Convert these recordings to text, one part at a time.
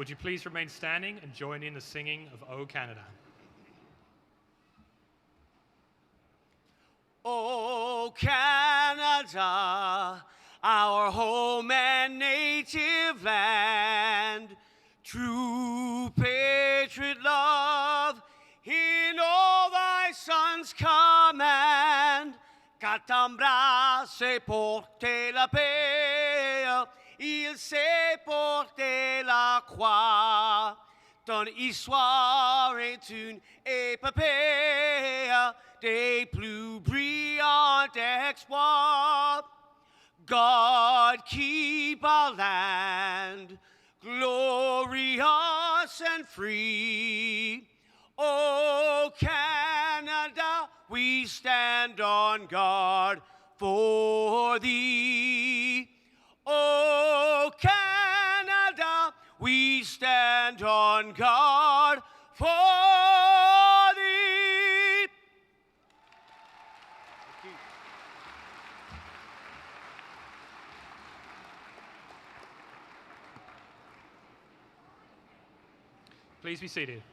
Would you please remain standing and join in the singing of O Canada? O Canada, our home and native land, true patriot love in all thy sons' command. Catambra se porte la paix, il sait porter la croix. Ton histoire est une épopée des plus brillants exploits. God keep our land glorious and free. O Canada, we stand on guard for thee. O Canada, we stand on guard for thee. Please be seated.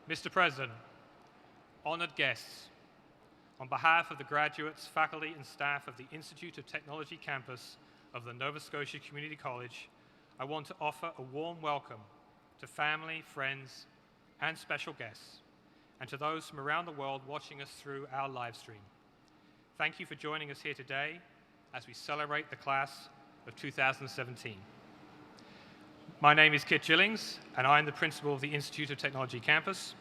Mr. President, honored guests, on behalf of the graduates, faculty, and staff of the Institute of Technology campus of the Nova Scotia Community College, I want to offer a warm welcome to family, friends, and special guests, and to those from around the world watching us through our live stream. Thank you for joining us here today as we celebrate the class of 2017. My name is Kit Gillings, and I am the principal of the Institute of Technology campus.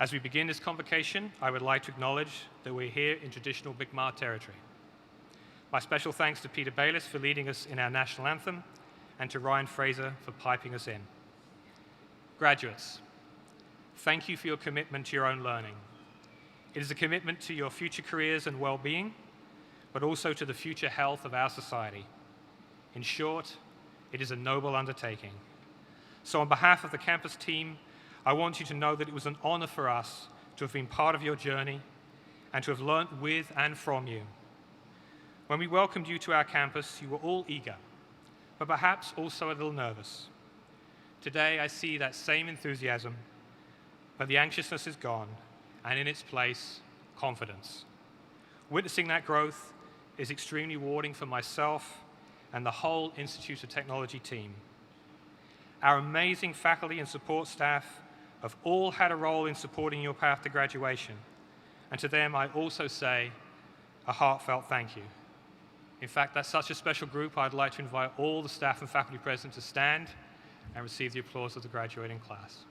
As we begin this convocation, I would like to acknowledge that we're here in traditional Mi'kmaq territory. My special thanks to Peter Bayliss for leading us in our national anthem, and to Ryan Fraser for piping us in. Graduates, thank you for your commitment to your own learning. It is a commitment to your future careers and well-being, but also to the future health of our society. In short, it is a noble undertaking. So on behalf of the campus team, I want you to know that it was an honor for us to have been part of your journey and to have learnt with and from you. When we welcomed you to our campus, you were all eager, but perhaps also a little nervous. Today, I see that same enthusiasm, but the anxiousness is gone, and in its place, confidence. Witnessing that growth is extremely rewarding for myself and the whole Institute of Technology team. Our amazing faculty and support staff have all had a role in supporting your path to graduation, and to them I also say a heartfelt thank you. In fact, that's such a special group, I'd like to invite all the staff and faculty present to stand and receive the applause of the graduating class.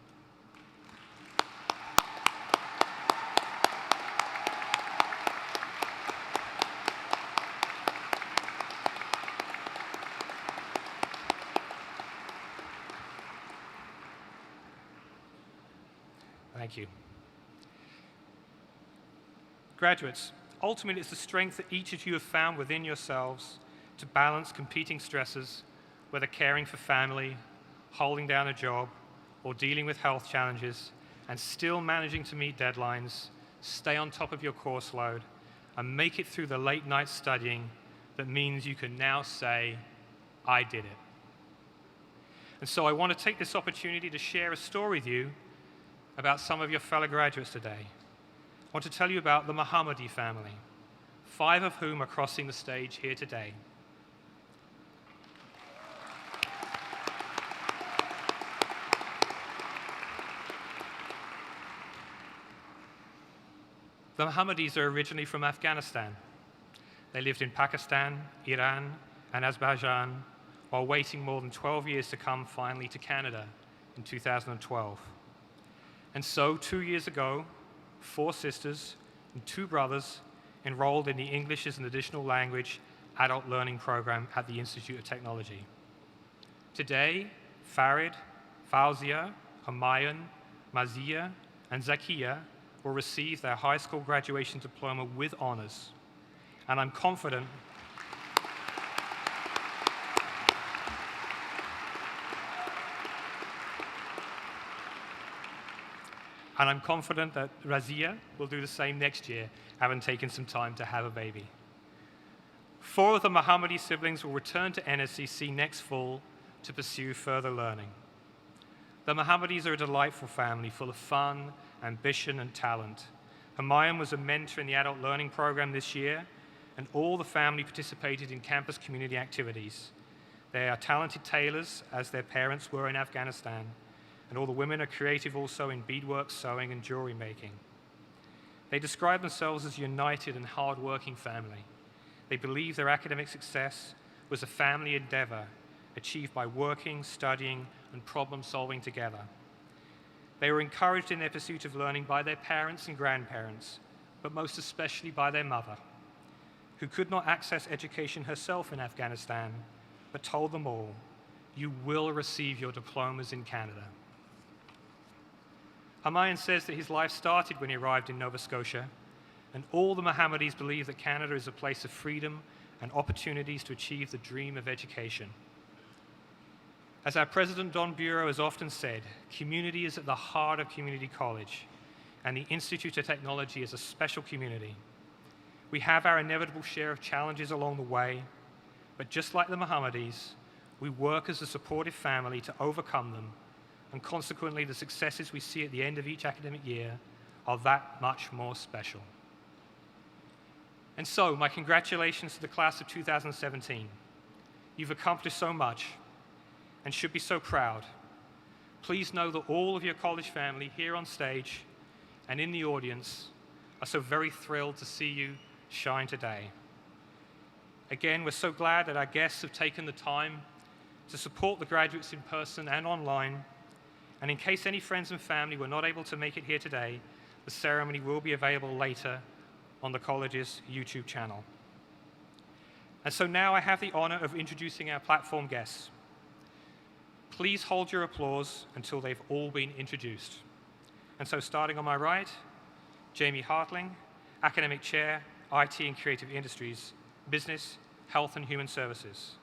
Thank you. Graduates, ultimately it's the strength that each of you have found within yourselves to balance competing stresses, whether caring for family, holding down a job, or dealing with health challenges, and still managing to meet deadlines, stay on top of your course load, and make it through the late night studying that means you can now say, I did it. And so I want to take this opportunity to share a story with you about some of your fellow graduates today. I want to tell you about the Mohammadi family, 5 of whom are crossing the stage here today. The Mohammadis are originally from Afghanistan. They lived in Pakistan, Iran, and Azerbaijan, while waiting more than 12 years to come finally to Canada in 2012. And so, 2 years ago, 4 sisters and 2 brothers enrolled in the English as an Additional Language Adult Learning Program at the Institute of Technology. Today, Farid, Fauzia, Humayun, Mazia, and Zakia will receive their high school graduation diploma with honors. And I'm confident And I'm confident that Razia will do the same next year, having taken some time to have a baby. 4 of the Mohammadi siblings will return to NSCC next fall to pursue further learning. The Mohammadis are a delightful family full of fun, ambition, and talent. Humayun was a mentor in the adult learning program this year, and all the family participated in campus community activities. They are talented tailors, as their parents were in Afghanistan, and all the women are creative also in beadwork, sewing, and jewelry making. They describe themselves as a united and hard-working family. They believe their academic success was a family endeavor achieved by working, studying, and problem-solving together. They were encouraged in their pursuit of learning by their parents and grandparents, but most especially by their mother, who could not access education herself in Afghanistan, but told them all, "You will receive your diplomas in Canada." Humayun says that his life started when he arrived in Nova Scotia, and all the Mohammadis believe that Canada is a place of freedom and opportunities to achieve the dream of education. As our president, Don Bureau, has often said, community is at the heart of community college, and the Institute of Technology is a special community. We have our inevitable share of challenges along the way, but just like the Mohammadis, we work as a supportive family to overcome them, and consequently the successes we see at the end of each academic year are that much more special. And so, my congratulations to the class of 2017. You've accomplished so much and should be so proud. Please know that all of your college family here on stage and in the audience are so very thrilled to see you shine today. Again, we're so glad that our guests have taken the time to support the graduates in person and online. And in case any friends and family were not able to make it here today, the ceremony will be available later on the college's YouTube channel. And so now I have the honor of introducing our platform guests. Please hold your applause until they've all been introduced. And so starting on my right, Jamie Hartling, Academic Chair, IT and Creative Industries, Business, Health and Human Services.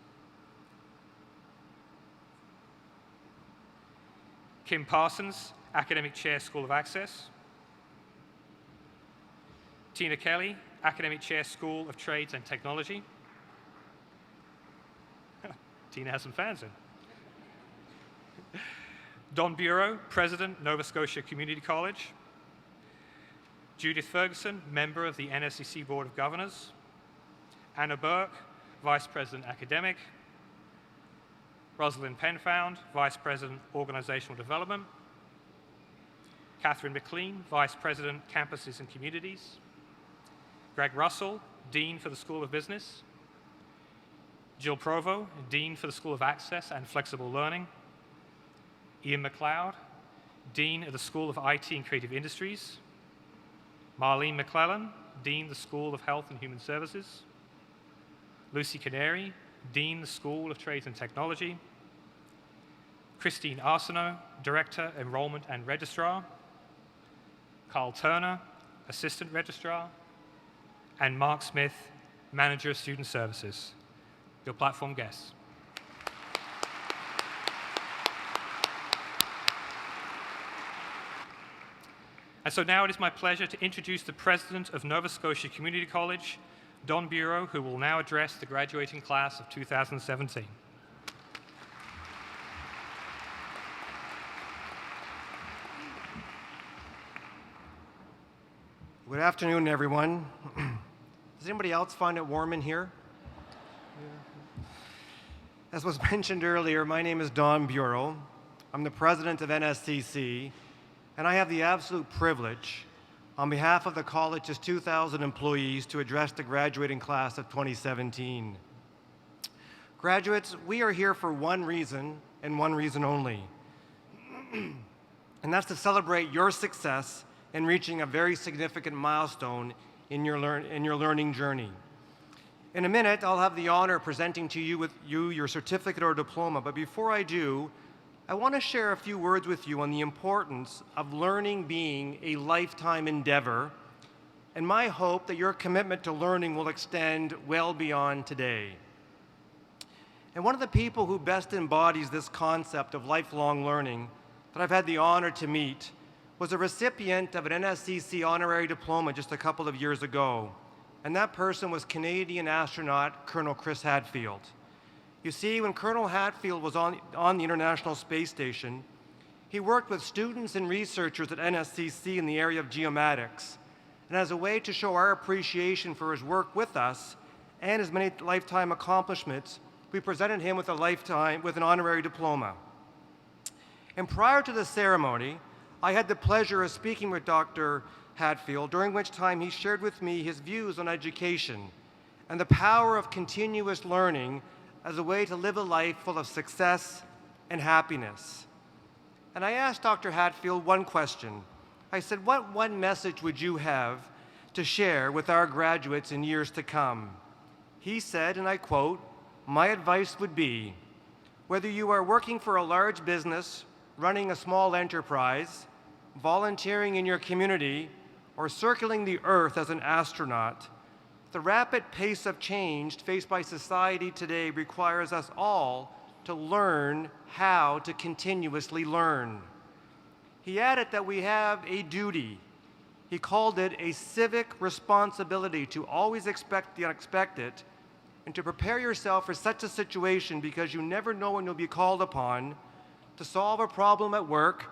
Kim Parsons, Academic Chair, School of Access. Tina Kelly, Academic Chair, School of Trades and Technology. Tina has some fans in. Don Bureau, President, Nova Scotia Community College. Judith Ferguson, member of the NSCC Board of Governors. Anna Burke, Vice President Academic. Rosalind Penfound, Vice President Organizational Development. Catherine McLean, Vice President Campuses and Communities. Greg Russell, Dean for the School of Business. Jill Provo, Dean for the School of Access and Flexible Learning. Ian McLeod, Dean of the School of IT and Creative Industries. Marlene McClellan, Dean of the School of Health and Human Services. Lucy Canary, Dean of the School of Trades and Technology. Christine Arsenault, Director, Enrollment and Registrar. Carl Turner, Assistant Registrar. And Mark Smith, Manager of Student Services. Your platform guests. And so now it is my pleasure to introduce the President of Nova Scotia Community College, Don Bureau, who will now address the graduating class of 2017. Good afternoon, everyone. Does anybody else find it warm in here? As was mentioned earlier, my name is Don Bureau. I'm the president of NSCC, and I have the absolute privilege, on behalf of the college's 2,000 employees, to address the graduating class of 2017. Graduates, we are here for one reason, and one reason only, and that's to celebrate your success in reaching a very significant milestone in your learning journey. In a minute, I'll have the honor of presenting to you your certificate or diploma, but before I do, I want to share a few words with you on the importance of learning being a lifetime endeavor, and my hope that your commitment to learning will extend well beyond today. And one of the people who best embodies this concept of lifelong learning that I've had the honor to meet was a recipient of an NSCC honorary diploma just a couple of years ago. And that person was Canadian astronaut Colonel Chris Hadfield. You see, when Colonel Hadfield was on the International Space Station, he worked with students and researchers at NSCC in the area of geomatics. And as a way to show our appreciation for his work with us and his many lifetime accomplishments, we presented him with an honorary diploma. And prior to the ceremony, I had the pleasure of speaking with Dr. Hadfield, during which time he shared with me his views on education and the power of continuous learning as a way to live a life full of success and happiness. And I asked Dr. Hadfield one question. I said, what one message would you have to share with our graduates in years to come? He said, and I quote, "My advice would be, whether you are working for a large business, running a small enterprise, volunteering in your community, or circling the earth as an astronaut, the rapid pace of change faced by society today requires us all to learn how to continuously learn." He added that we have a duty. He called it a civic responsibility to always expect the unexpected and to prepare yourself for such a situation, because you never know when you'll be called upon to solve a problem at work,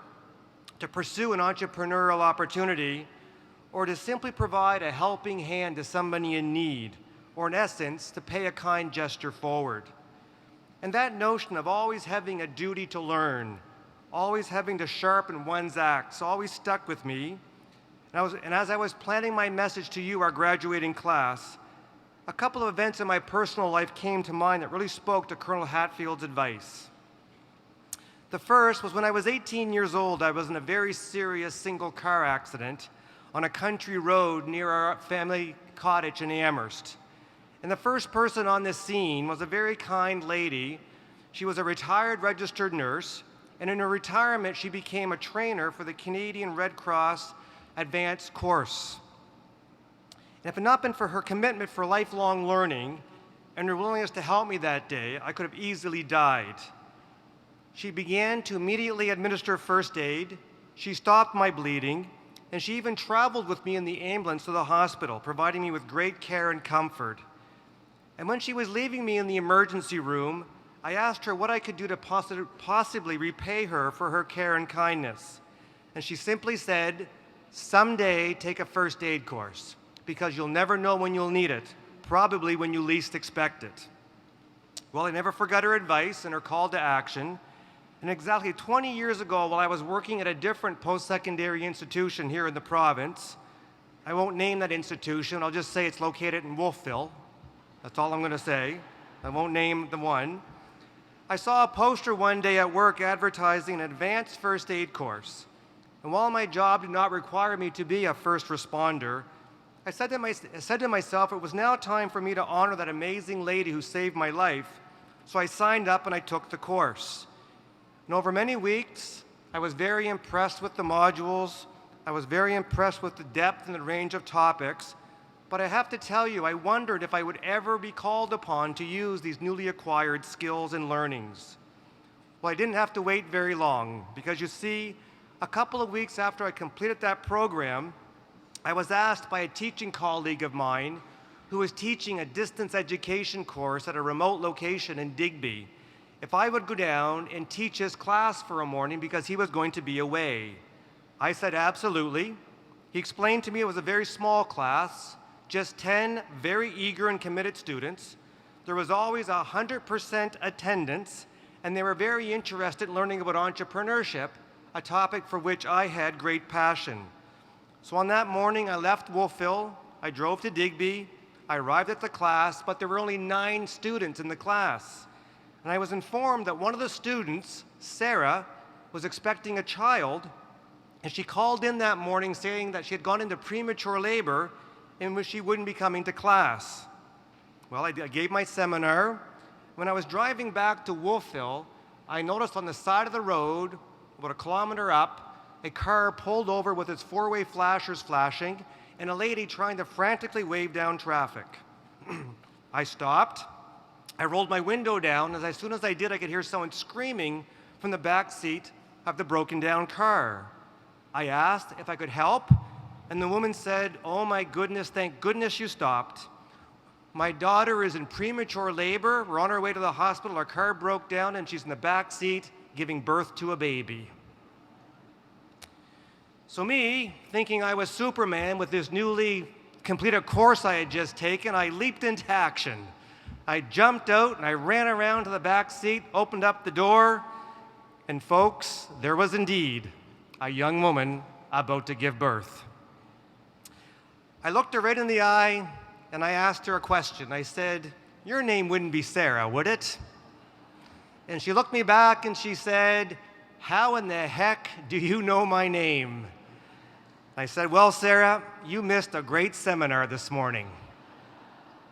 to pursue an entrepreneurial opportunity, or to simply provide a helping hand to somebody in need, or in essence, to pay a kind gesture forward. And that notion of always having a duty to learn, always having to sharpen one's axe, always stuck with me. And as I was planning my message to you, our graduating class, a couple of events in my personal life came to mind that really spoke to Colonel Hatfield's advice. The first was when I was 18 years old. I was in a very serious single car accident on a country road near our family cottage in Amherst. And the first person on this scene was a very kind lady. She was a retired registered nurse, and in her retirement, she became a trainer for the Canadian Red Cross Advanced Course. And if it had not been for her commitment for lifelong learning and her willingness to help me that day, I could have easily died. She began to immediately administer first aid. She stopped my bleeding, and she even traveled with me in the ambulance to the hospital, providing me with great care and comfort. And when she was leaving me in the emergency room, I asked her what I could do to possibly repay her for her care and kindness. And she simply said, "Someday take a first aid course, because you'll never know when you'll need it, probably when you least expect it." Well, I never forgot her advice and her call to action. And exactly 20 years ago, while I was working at a different post-secondary institution here in the province, I won't name that institution, I'll just say it's located in Wolfville. That's all I'm going to say. I won't name the one. I saw a poster one day at work advertising an advanced first aid course. And while my job did not require me to be a first responder, I said to myself, it was now time for me to honor that amazing lady who saved my life. So I signed up and I took the course. And over many weeks, I was very impressed with the modules. I was very impressed with the depth and the range of topics. But I have to tell you, I wondered if I would ever be called upon to use these newly acquired skills and learnings. Well, I didn't have to wait very long, because you see, a couple of weeks after I completed that program, I was asked by a teaching colleague of mine who was teaching a distance education course at a remote location in Digby if I would go down and teach his class for a morning because he was going to be away. I said absolutely. He explained to me it was a very small class, just 10 very eager and committed students. There was always 100% attendance, and they were very interested in learning about entrepreneurship, a topic for which I had great passion. So on that morning, I left Wolfville, I drove to Digby, I arrived at the class, but there were only 9 students in the class. And I was informed that one of the students, Sarah, was expecting a child, and she called in that morning saying that she had gone into premature labor in which she wouldn't be coming to class. Well, I gave my seminar. When I was driving back to Wolfville, I noticed on the side of the road, about a kilometer up, a car pulled over with its 4-way flashers flashing and a lady trying to frantically wave down traffic. I stopped. I rolled my window down, and as soon as I did, I could hear someone screaming from the back seat of the broken down car. I asked if I could help, and the woman said, "Oh my goodness, thank goodness you stopped. My daughter is in premature labor. We're on our way to the hospital. Our car broke down, and she's in the back seat giving birth to a baby." So me, thinking I was Superman with this newly completed course I had just taken, I leaped into action. I jumped out and I ran around to the back seat, opened up the door, and folks, there was indeed a young woman about to give birth. I looked her right in the eye and I asked her a question. I said, "Your name wouldn't be Sarah, would it?" And she looked me back and she said, "How in the heck do you know my name?" I said, "Well, Sarah, you missed a great seminar this morning."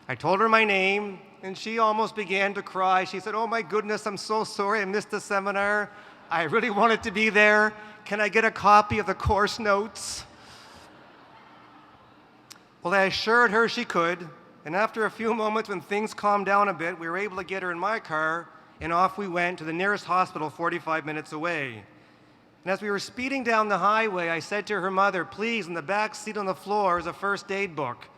I told her my name, and she almost began to cry. She said, "Oh my goodness, I'm so sorry I missed the seminar. I really wanted to be there. Can I get a copy of the course notes?" Well, I assured her she could, and after a few moments when things calmed down a bit, we were able to get her in my car, and off we went to the nearest hospital 45 minutes away. And as we were speeding down the highway, I said to her mother, "Please, in the back seat on the floor is a first aid book.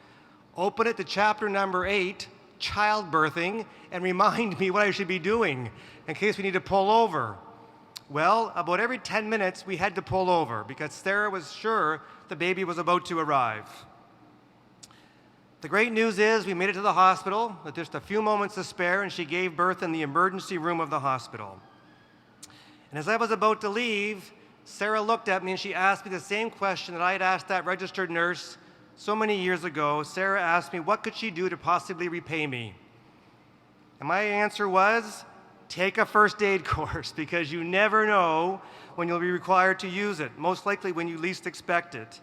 Open it to chapter number 8, childbirthing, and remind me what I should be doing in case we need to pull over." Well, about every 10 minutes, we had to pull over because Sarah was sure the baby was about to arrive. The great news is we made it to the hospital with just a few moments to spare, and she gave birth in the emergency room of the hospital. And as I was about to leave, Sarah looked at me and she asked me the same question that I had asked that registered nurse so many years ago. Sarah asked me, what could she do to possibly repay me? And my answer was, take a first aid course, because you never know when you'll be required to use it, most likely when you least expect it.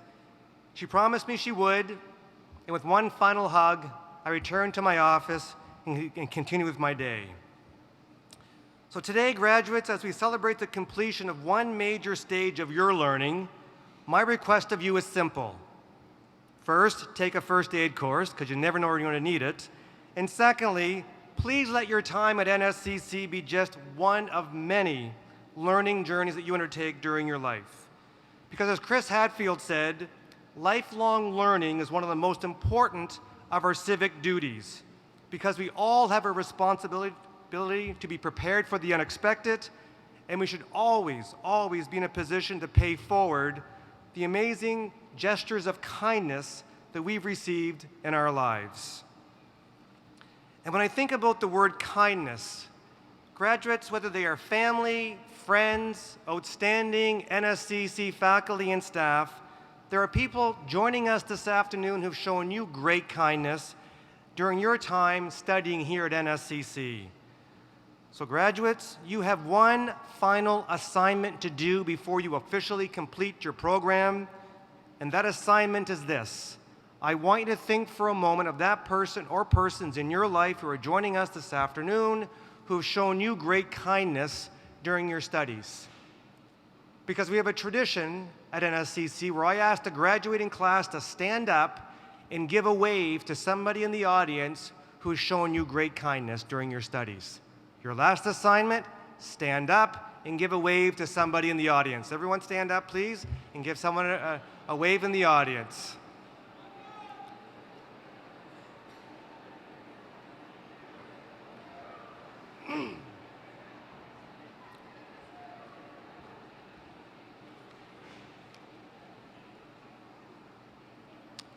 She promised me she would, and with one final hug, I returned to my office and continued with my day. So today, graduates, as we celebrate the completion of one major stage of your learning, my request of you is simple. First, take a first aid course, because you never know where you're going to need it. And secondly, please let your time at NSCC be just one of many learning journeys that you undertake during your life. Because as Chris Hadfield said, lifelong learning is one of the most important of our civic duties, because we all have a responsibility to be prepared for the unexpected, and we should always, always be in a position to pay forward the amazing gestures of kindness that we've received in our lives. And when I think about the word kindness, graduates, whether they are family, friends, outstanding NSCC faculty and staff, there are people joining us this afternoon who've shown you great kindness during your time studying here at NSCC. So graduates, you have one final assignment to do before you officially complete your program, and that assignment is this. I want you to think for a moment of that person or persons in your life who are joining us this afternoon who have shown you great kindness during your studies. Because we have a tradition at NSCC where I ask the graduating class to stand up and give a wave to somebody in the audience who has shown you great kindness during your studies. Your last assignment, stand up and give a wave to somebody in the audience. Everyone stand up, please, and give someone a wave in the audience.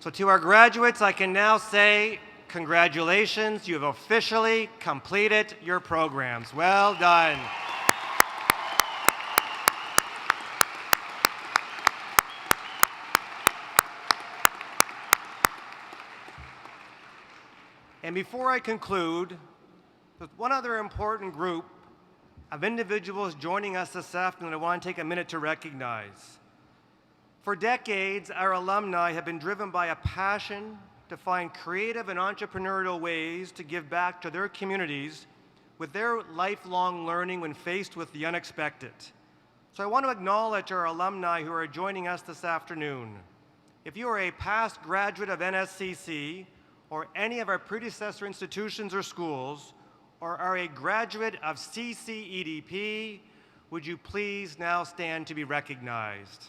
So to our graduates, I can now say, congratulations, you have officially completed your programs. Well done. And before I conclude, there's one other important group of individuals joining us this afternoon I want to take a minute to recognize. For decades, our alumni have been driven by a passion to find creative and entrepreneurial ways to give back to their communities with their lifelong learning when faced with the unexpected. So I want to acknowledge our alumni who are joining us this afternoon. If you are a past graduate of NSCC or any of our predecessor institutions or schools, or are a graduate of CCEDP, would you please now stand to be recognized?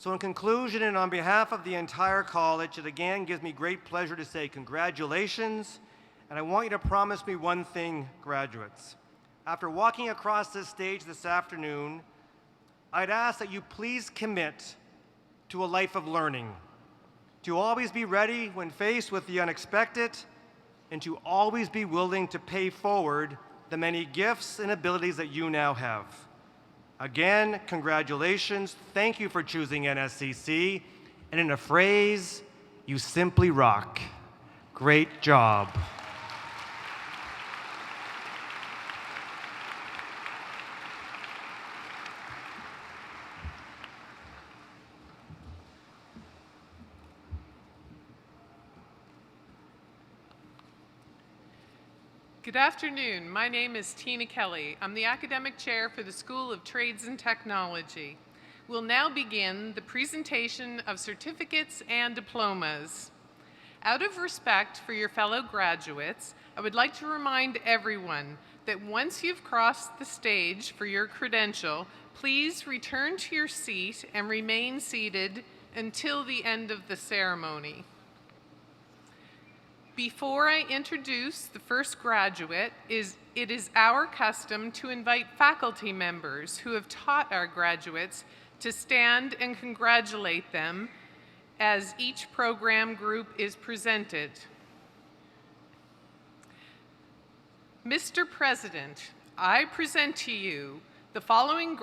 So in conclusion, and on behalf of the entire college, it again gives me great pleasure to say congratulations, and I want you to promise me one thing, graduates. After walking across this stage this afternoon, I'd ask that you please commit to a life of learning, to always be ready when faced with the unexpected, and to always be willing to pay forward the many gifts and abilities that you now have. Again, congratulations. Thank you for choosing NSCC. And in a phrase, you simply rock. Great job. Good afternoon. My name is Tina Kelly. I'm the Academic Chair for the School of Trades and Technology. We'll now begin the presentation of certificates and diplomas. Out of respect for your fellow graduates, I would like to remind everyone that once you've crossed the stage for your credential, please return to your seat and remain seated until the end of the ceremony. Before I introduce the first graduate, it is our custom to invite faculty members who have taught our graduates to stand and congratulate them as each program group is presented. Mr. President, I present to you the following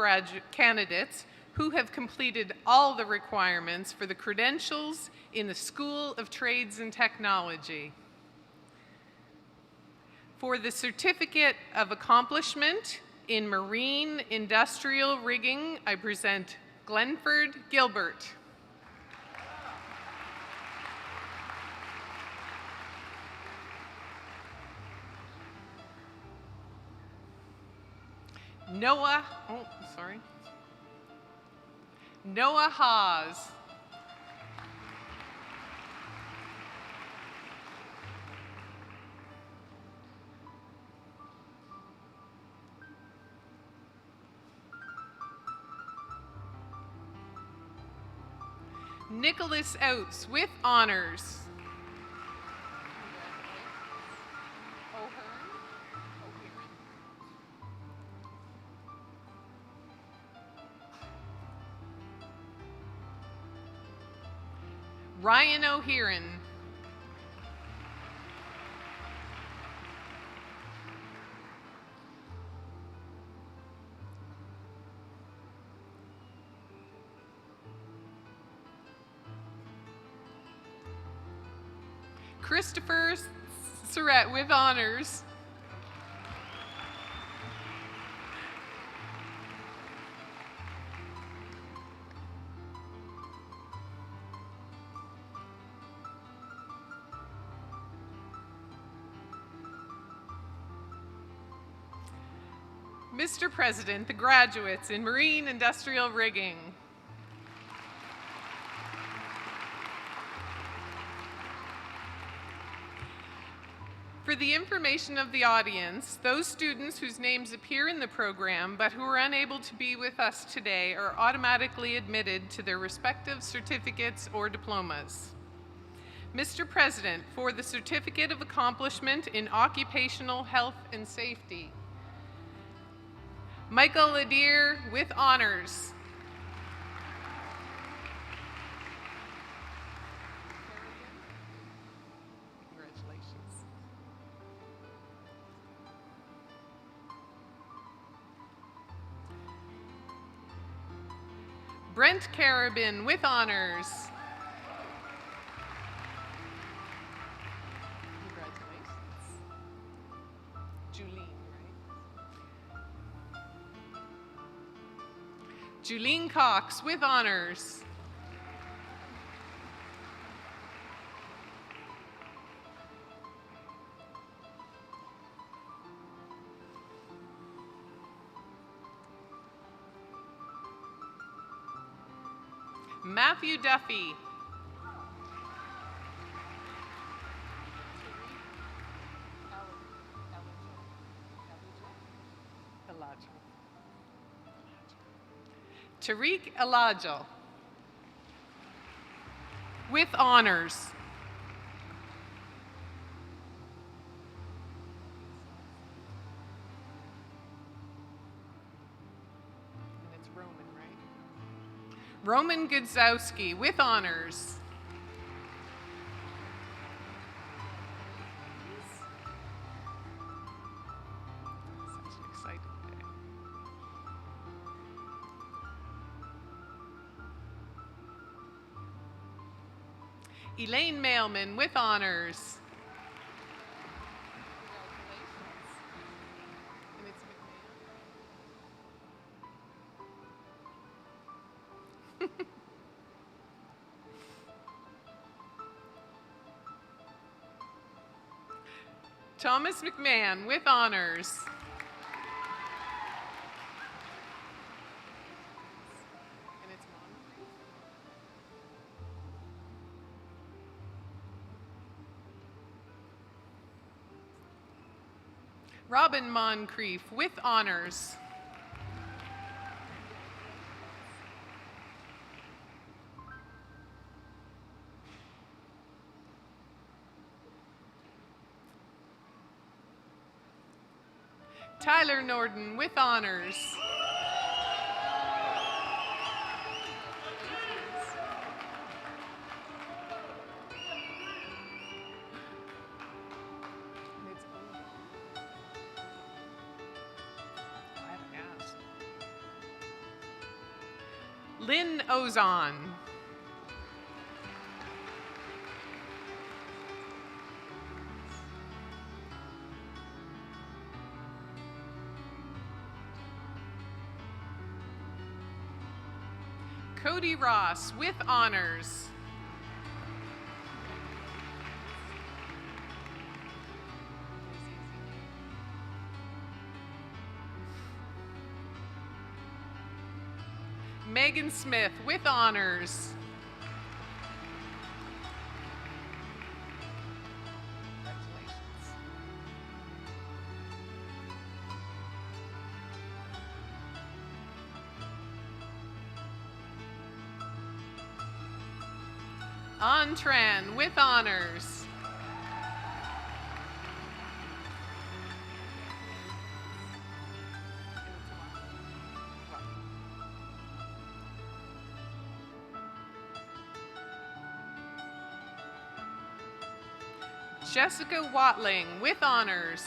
candidates who have completed all the requirements for the credentials in the School of Trades and Technology. For the Certificate of Accomplishment in Marine Industrial Rigging, I present Glenford Gilbert. Noah Haas. Nicholas Oates with honors. Ryan O'Hearn. Christopher Surratt with honors. Mr. President, the graduates in Marine Industrial Rigging. For the information of the audience, those students whose names appear in the program but who are unable to be with us today are automatically admitted to their respective certificates or diplomas. Mr. President, for the Certificate of Accomplishment in Occupational Health and Safety, Michael Adair with honors. Congratulations. Brent Carabin with honors. Julene Cox with honors. Matthew Duffy. Tariq Elajo. with honors. And it's Roman, right? Roman Gudzowski with honors. Such an exciting day. Elaine Mailman with honors. And it's McMahon. Thomas McMahon with honors. And it's Robin Moncrief with honors. Tyler Norden with honors. Lynn Ozon. Cody Ross with honors. Megan Smith with honors. Congratulations. An Tran with honors. Jessica Watling with honors.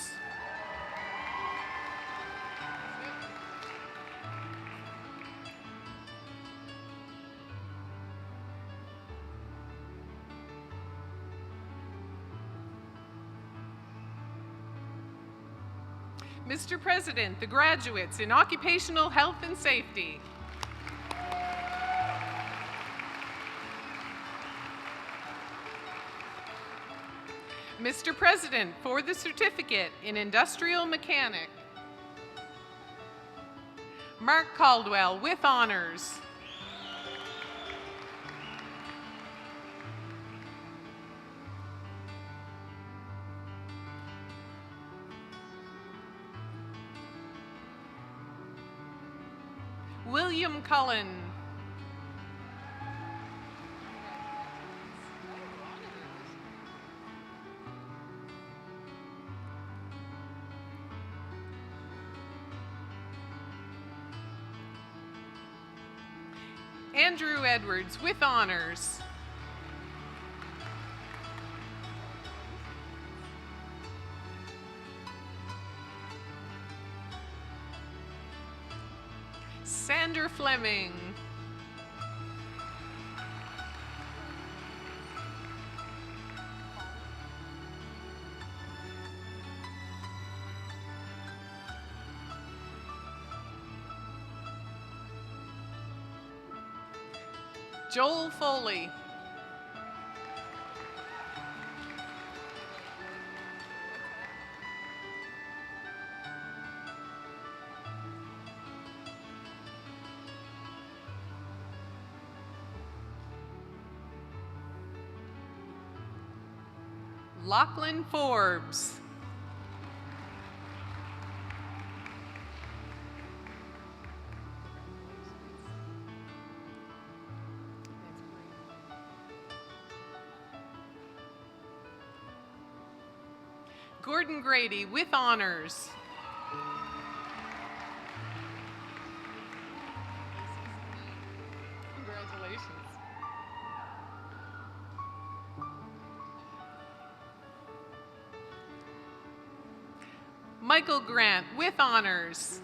Mr. President, the graduates in occupational health and safety. Mr. President, for the certificate in industrial mechanic. Mark Caldwell with honors. William Cullen. Andrew Edwards with honors. Sander Fleming. Joel Foley. Lachlan Forbes. Gordon Grady with honors. Congratulations. Michael Grant with honors.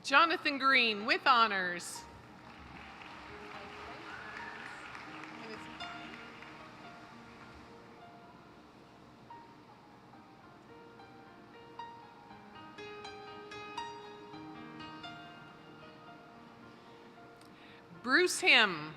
Jonathan Green with honors. Bruce Him.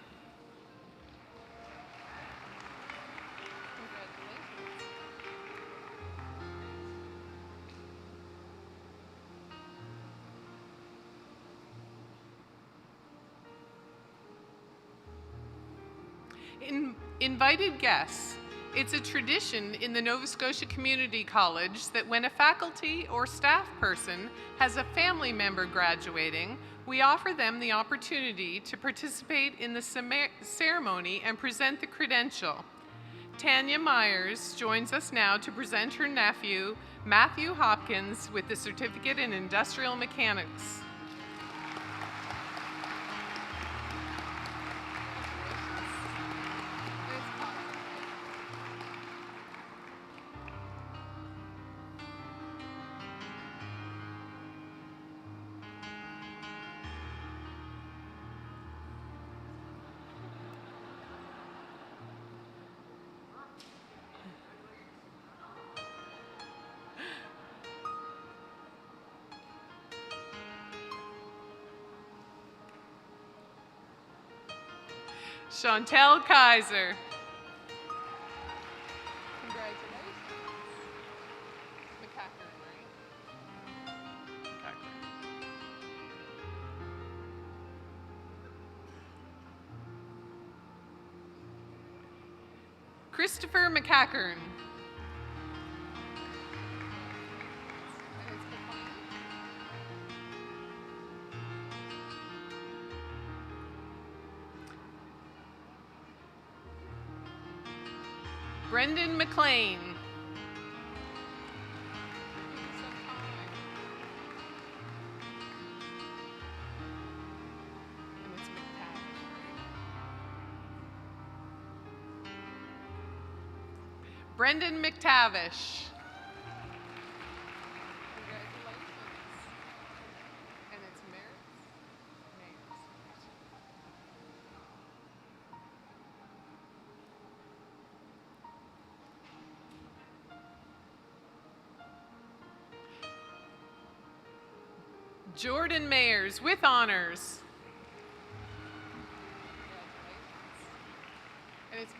Invited guests. It's a tradition in the Nova Scotia Community College that when a faculty or staff person has a family member graduating, we offer them the opportunity to participate in the ceremony and present the credential. Tanya Myers joins us now to present her nephew, Matthew Hopkins, with the Certificate in Industrial Mechanics. Chantel Kaiser. Congratulations. McCackern, right? McCackern. Christopher McCackern. Brendan McLean. Brendan McTavish. Congratulations. And it's Mayers. Jordan Mayers with honors. And it's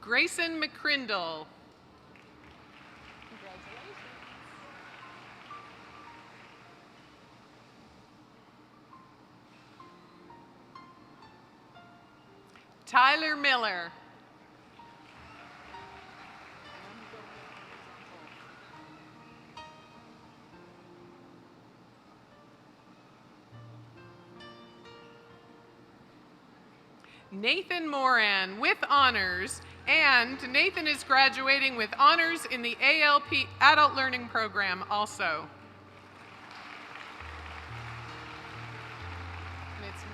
Grayson McCrindle. Congratulations. Tyler Miller. Nathan Moran with honors, and Nathan is graduating with honors in the ALP Adult Learning Program also. And it's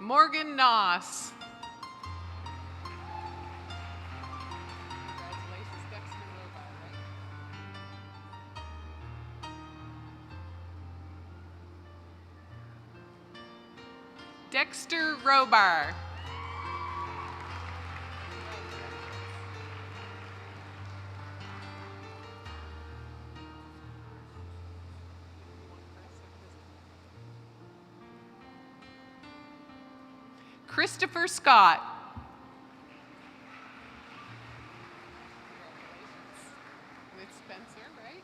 Morgan Noss. Dexter Robar. Christopher Scott. With Spencer, right?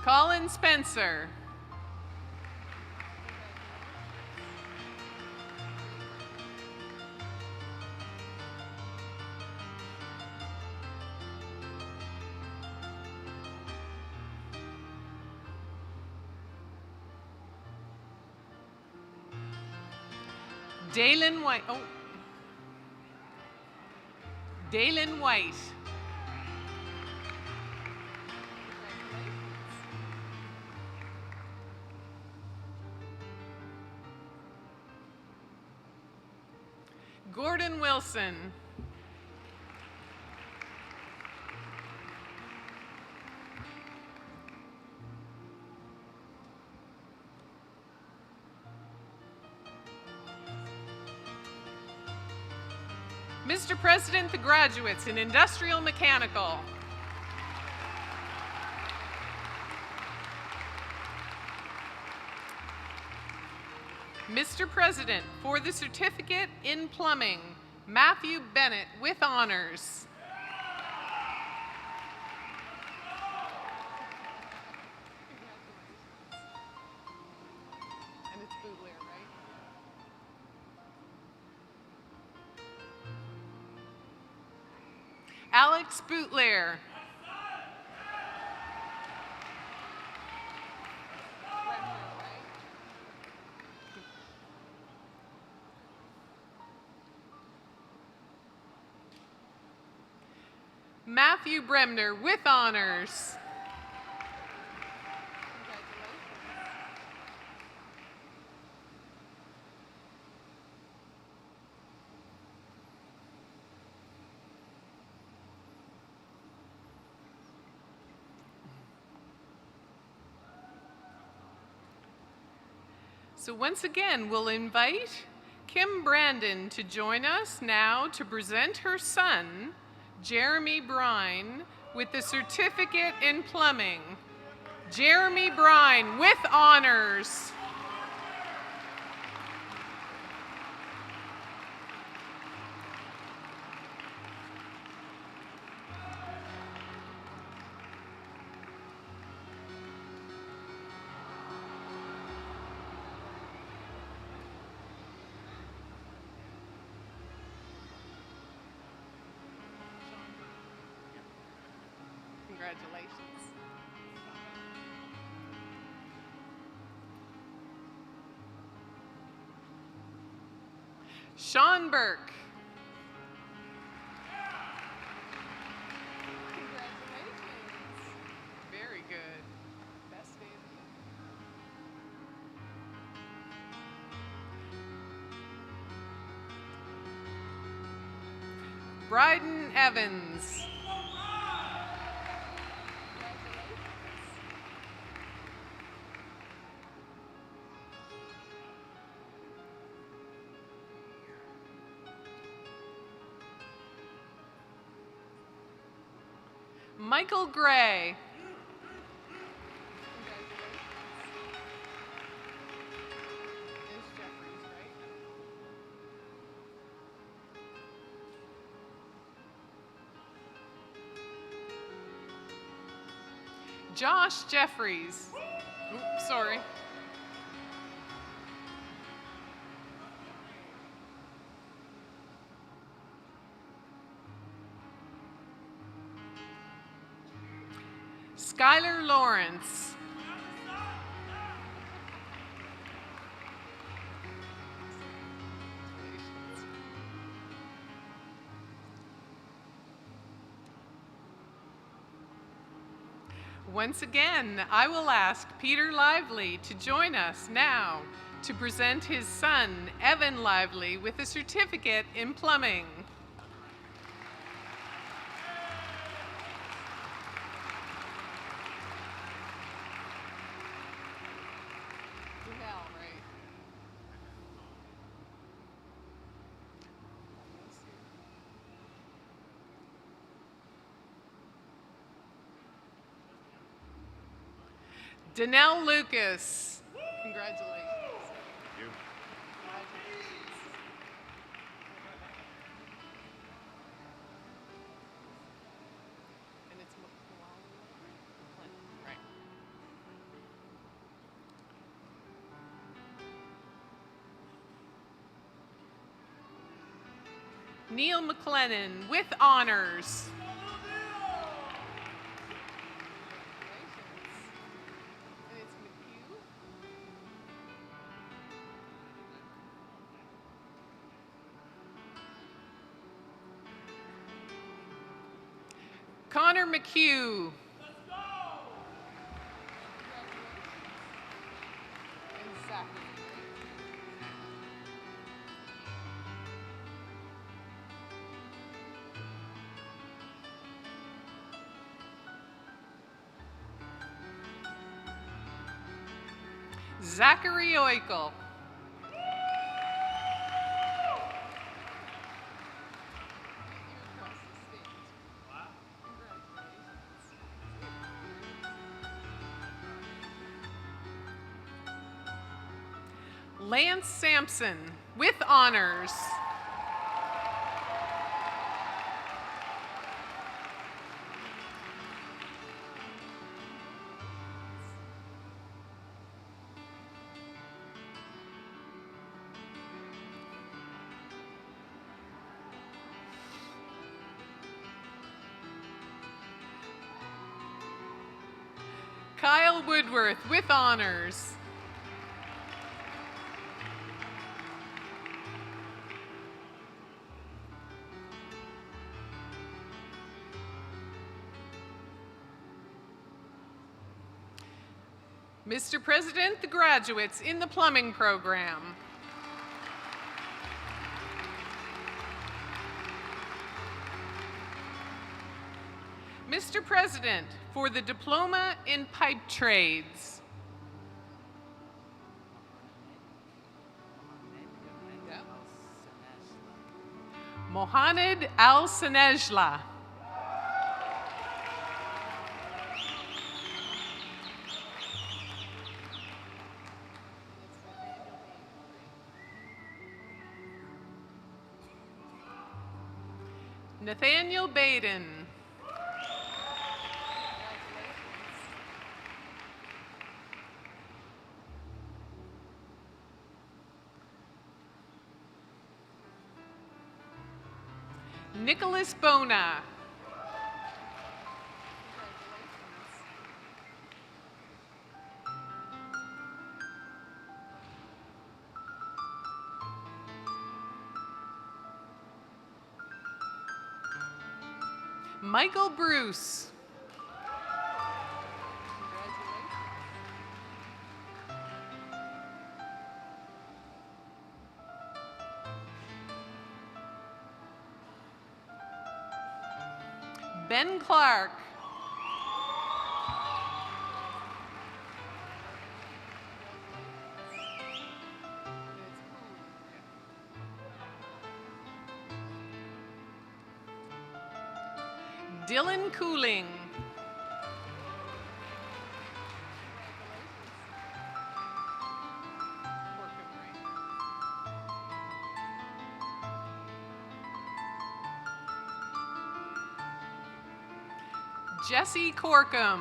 Colin Spencer. Dalen White. Oh. Dalen White. Gordon Wilson. Mr. President, the graduates in Industrial Mechanical. Mr. President, for the certificate in plumbing, Matthew Bennett with honors. And it's Bootlear, right? Alex Bootlear. Matthew Bremner with honors. So once again, we'll invite Kim Brandon to join us now to present her son, Jeremy Brine, with the certificate in plumbing. Jeremy Brine with honors. Congratulations. Sean Burke. Congratulations. Very good. Best day of the year. Bryden Evans. Michael Gray. Josh Jeffries. Oops, sorry. Skylar Lawrence. Once again, I will ask Peter Lively to join us now to present his son, Evan Lively, with a certificate in plumbing. Danelle Lucas. Congratulations. Thank you. And it's right. Neil McLennan with honors. Connor McHugh. Let's go! Zachary Oikel. Lance Sampson with honors. Kyle Woodworth with honors. Mr. President, the graduates in the plumbing program. Mr. President, for the diploma in pipe trades. Mohamed Al-Sanejla. Nathaniel Baden. Nicholas Bona. Michael Bruce. Ben Clark. Dylan Cooling. Jesse Corkum.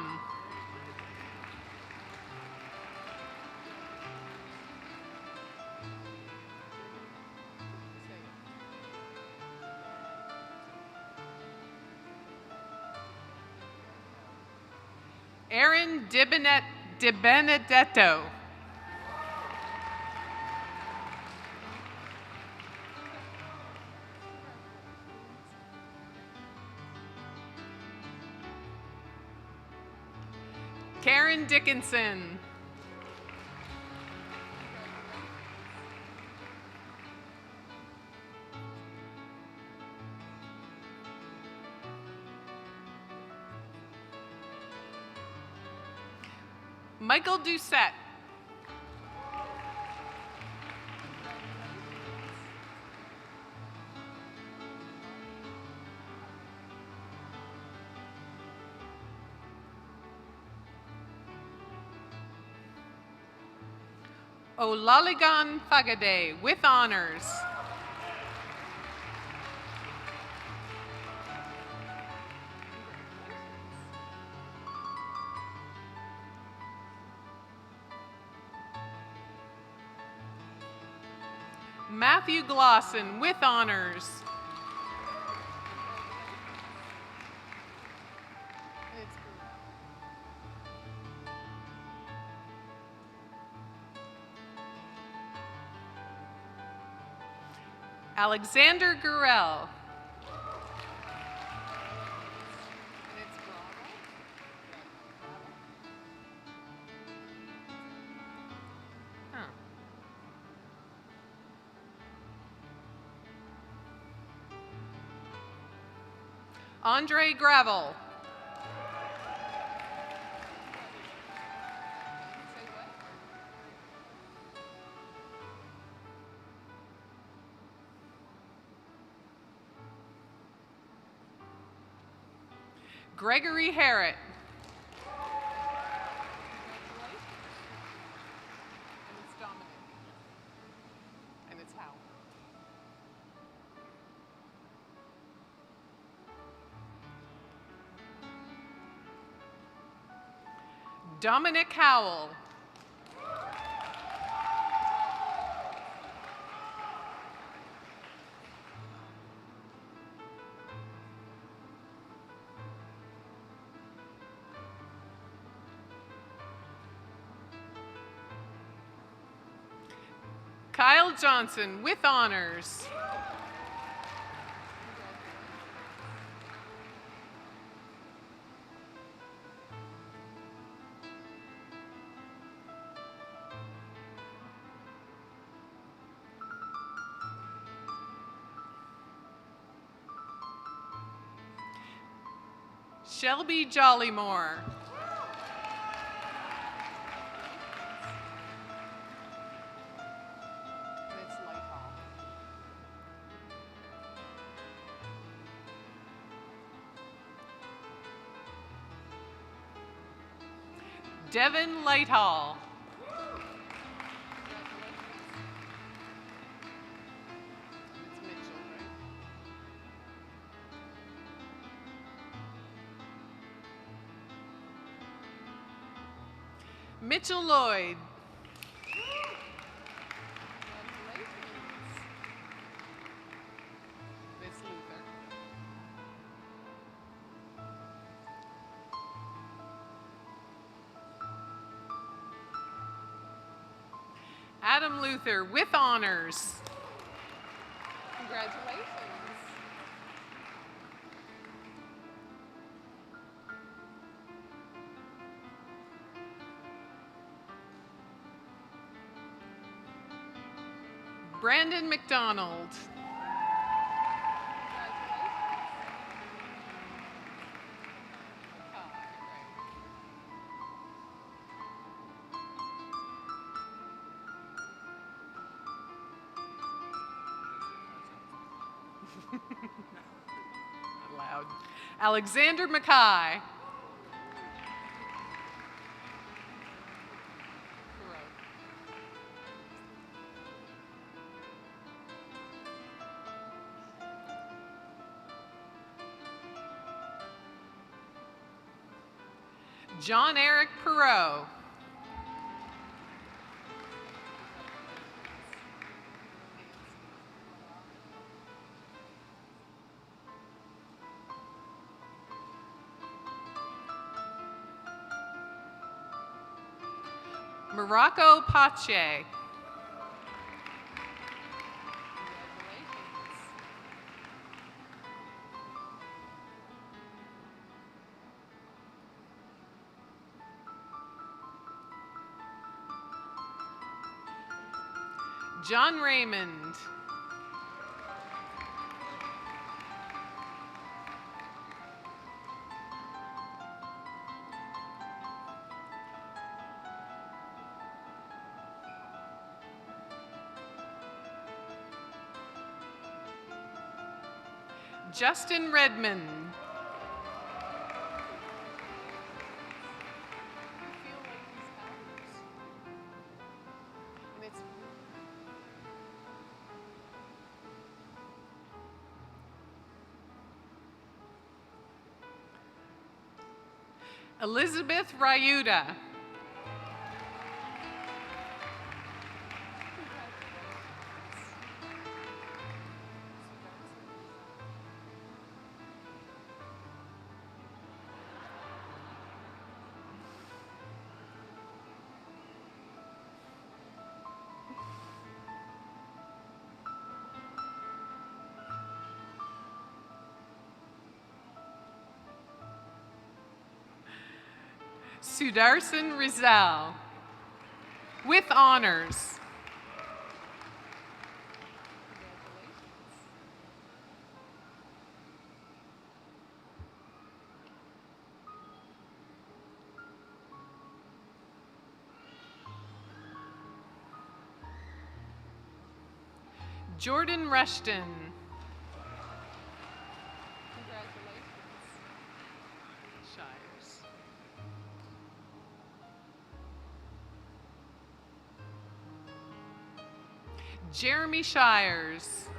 Aaron De Benedetto. Karen Dickinson. Michael Doucette. Olaligan Fagade with honors. Matthew Glosson with honors. Alexander Gurel. Andre Gravel. Gregory Harrett. And it's Dominic. And it's Hal. Dominic Howell. Kyle Johnson with honors. Shelby Jollymore. Devin Lighthall. It's Mitchell, right? Mitchell Lloyd. Miss Luther. Adam Luther with honors. Congratulations. Brandon McDonald. Loud. Alexander Mackay. John Eric Perot. Morocco Pache. John Raymond. Justin Redmond. Elizabeth Ryuda. Sudarsan Rizal. With honors. Jordan Rushton. Congratulations. Shires. Jeremy Shires.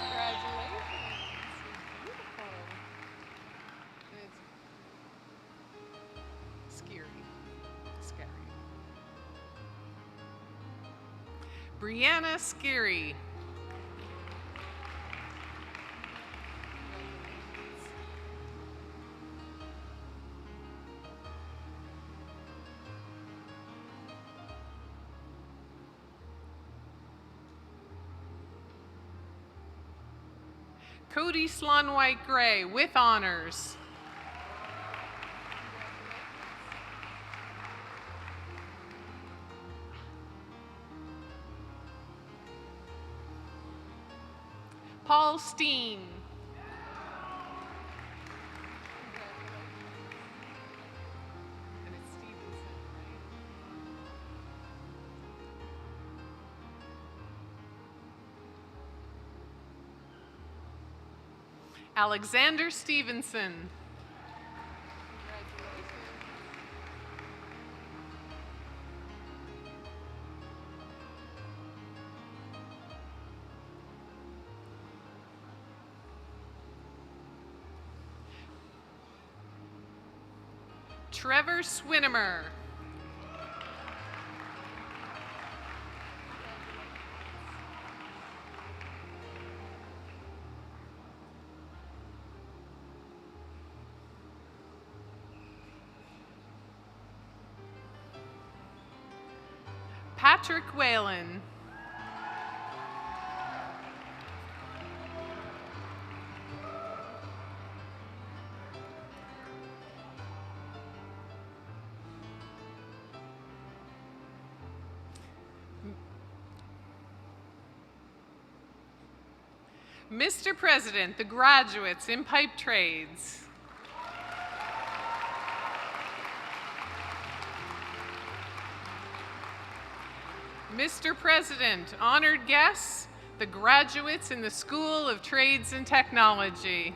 Congratulations. Beautiful. It's scary. Scary. Brianna Scary. Cody Slon White Gray with honors. Paul Steen. And it's Stevenson, right? Alexander Stevenson. Trevor Swinimer. Patrick Whalen. Mr. President, the graduates in pipe trades. Mr. President, honored guests, the graduates in the School of Trades and Technology.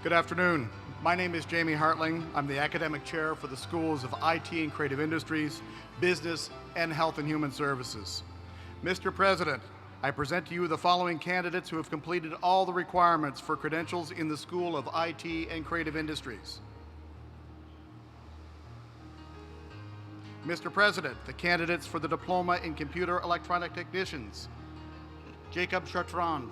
Good afternoon. My name is Jamie Hartling. I'm the Academic Chair for the Schools of IT and Creative Industries, Business, and Health and Human Services. Mr. President, I present to you the following candidates who have completed all the requirements for credentials in the School of IT and Creative Industries. Mr. President, the candidates for the Diploma in Computer Electronic Technicians. Jacob Chartrand.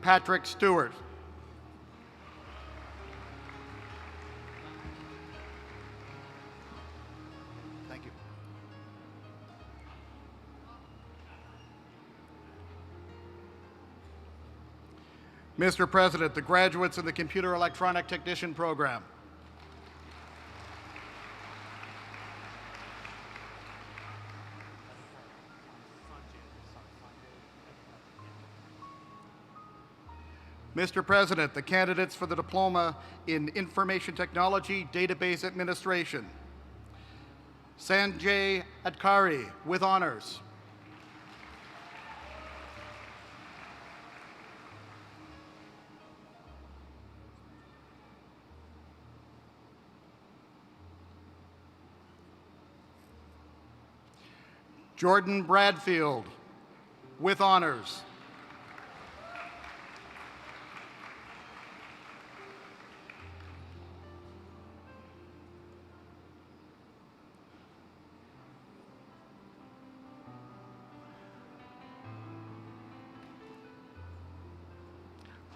Patrick Stewart. Thank you. Mr. President, the graduates in the Computer Electronic Technician program. Mr. President, the candidates for the Diploma in Information Technology, Database Administration. Sanjay Adkari, with honors. Jordan Bradfield, with honors.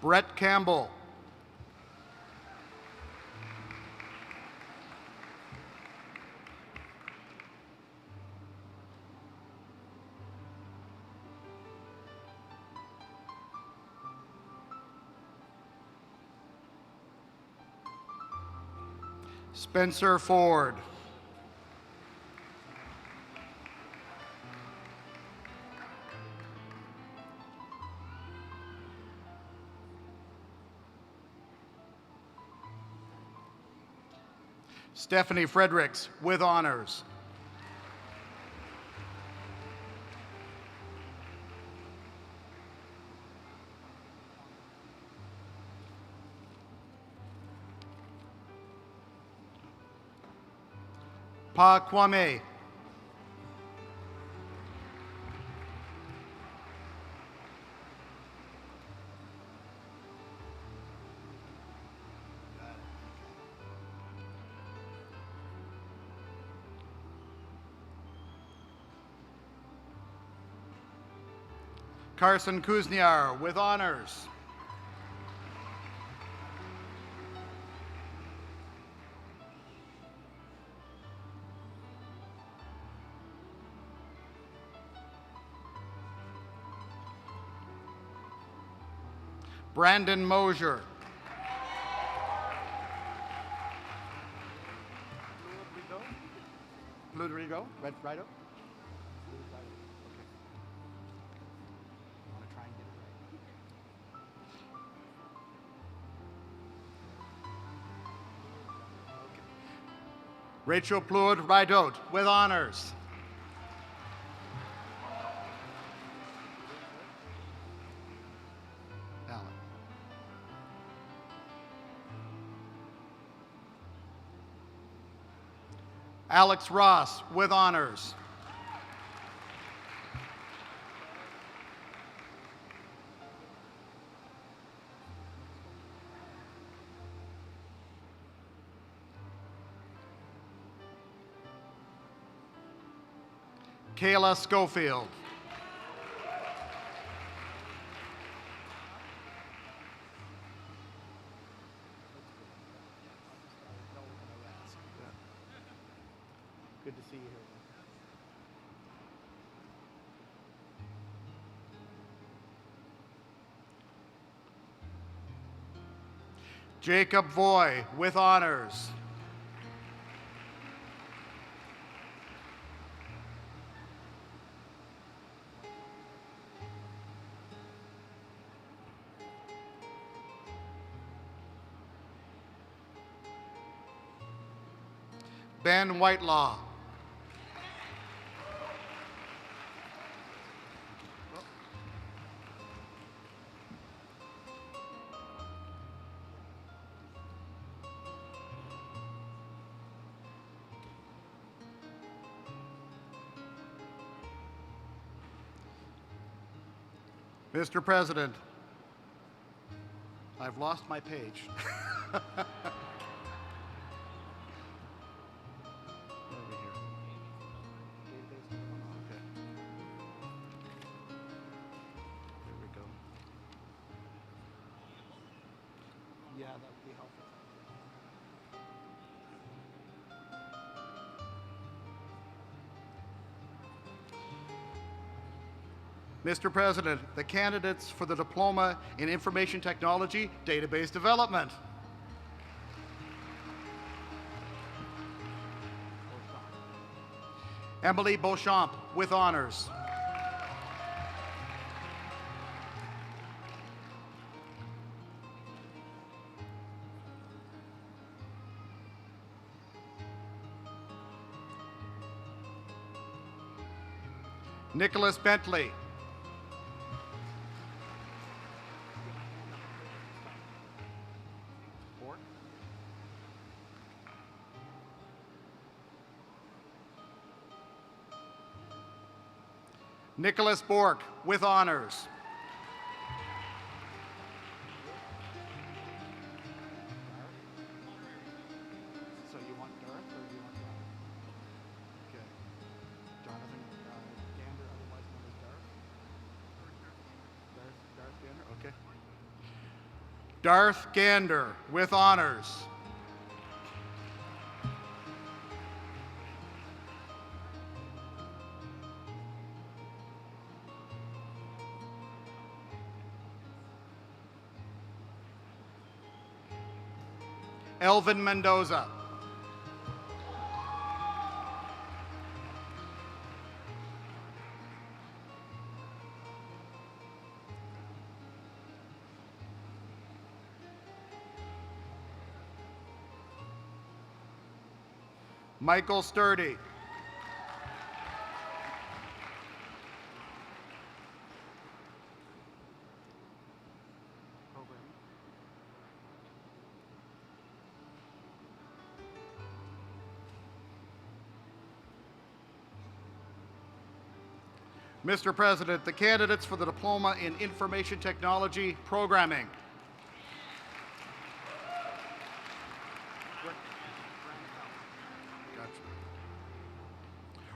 Brett Campbell. Spencer Ford. Stephanie Fredericks with honors. Pa Kwame. Carson Kuzniar with honors. Brandon Mosier. Rodrigo, Rido. Rachel Plourde Rideout with honors. Alan. Alex Ross with honors. Kayla Schofield. Good to see you here. Jacob Voy with honors. Ben Whitelaw. Mr. President, I've lost my page. Mr. President, the candidates for the Diploma in Information Technology Database Development. Emily Beauchamp with honors. Nicholas Bentley. Nicholas Bork with honors. So you want Darth or you want Jonathan? Okay. Jonathan Gander, otherwise known as Darth? Darth Gander, okay. Darth Gander with honors. Elvin Mendoza. Michael Sturdy. Mr. President, the candidates for the Diploma in Information Technology Programming. Gotcha.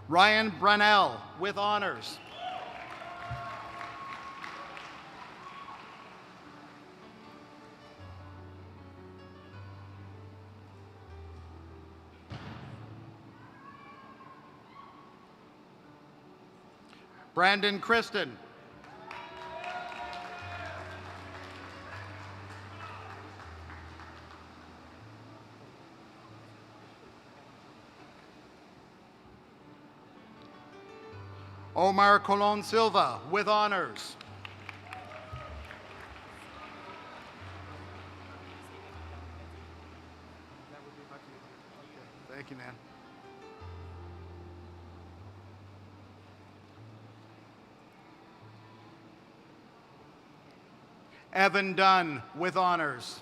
Ryan Brunell with honors. Brandon Kristen. Omar Colon Silva with honors. Thank you, man. Evan Dunn with honors.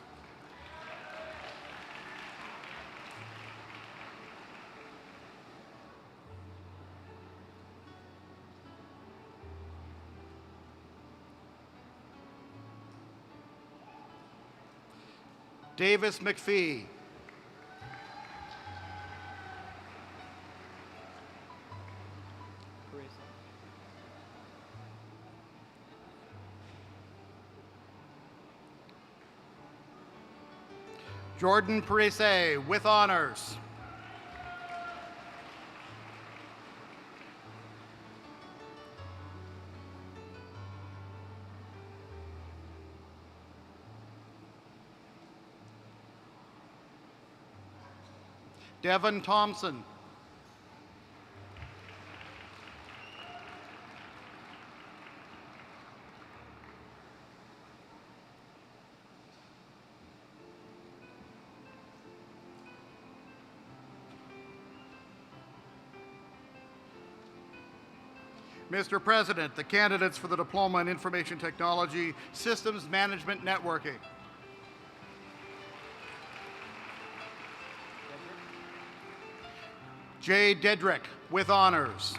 Davis McPhee. Jordan Parise with honors. Devin Thompson. Mr. President, the candidates for the Diploma in Information Technology Systems Management Networking. Jay Dedrick with honors.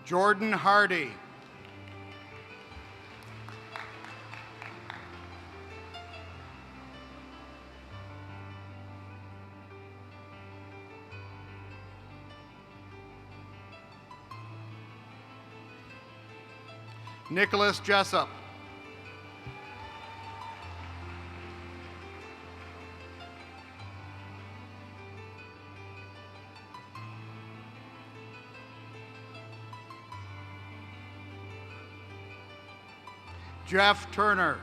Jordan Hardy. Nicholas Jessup. Jeff Turner.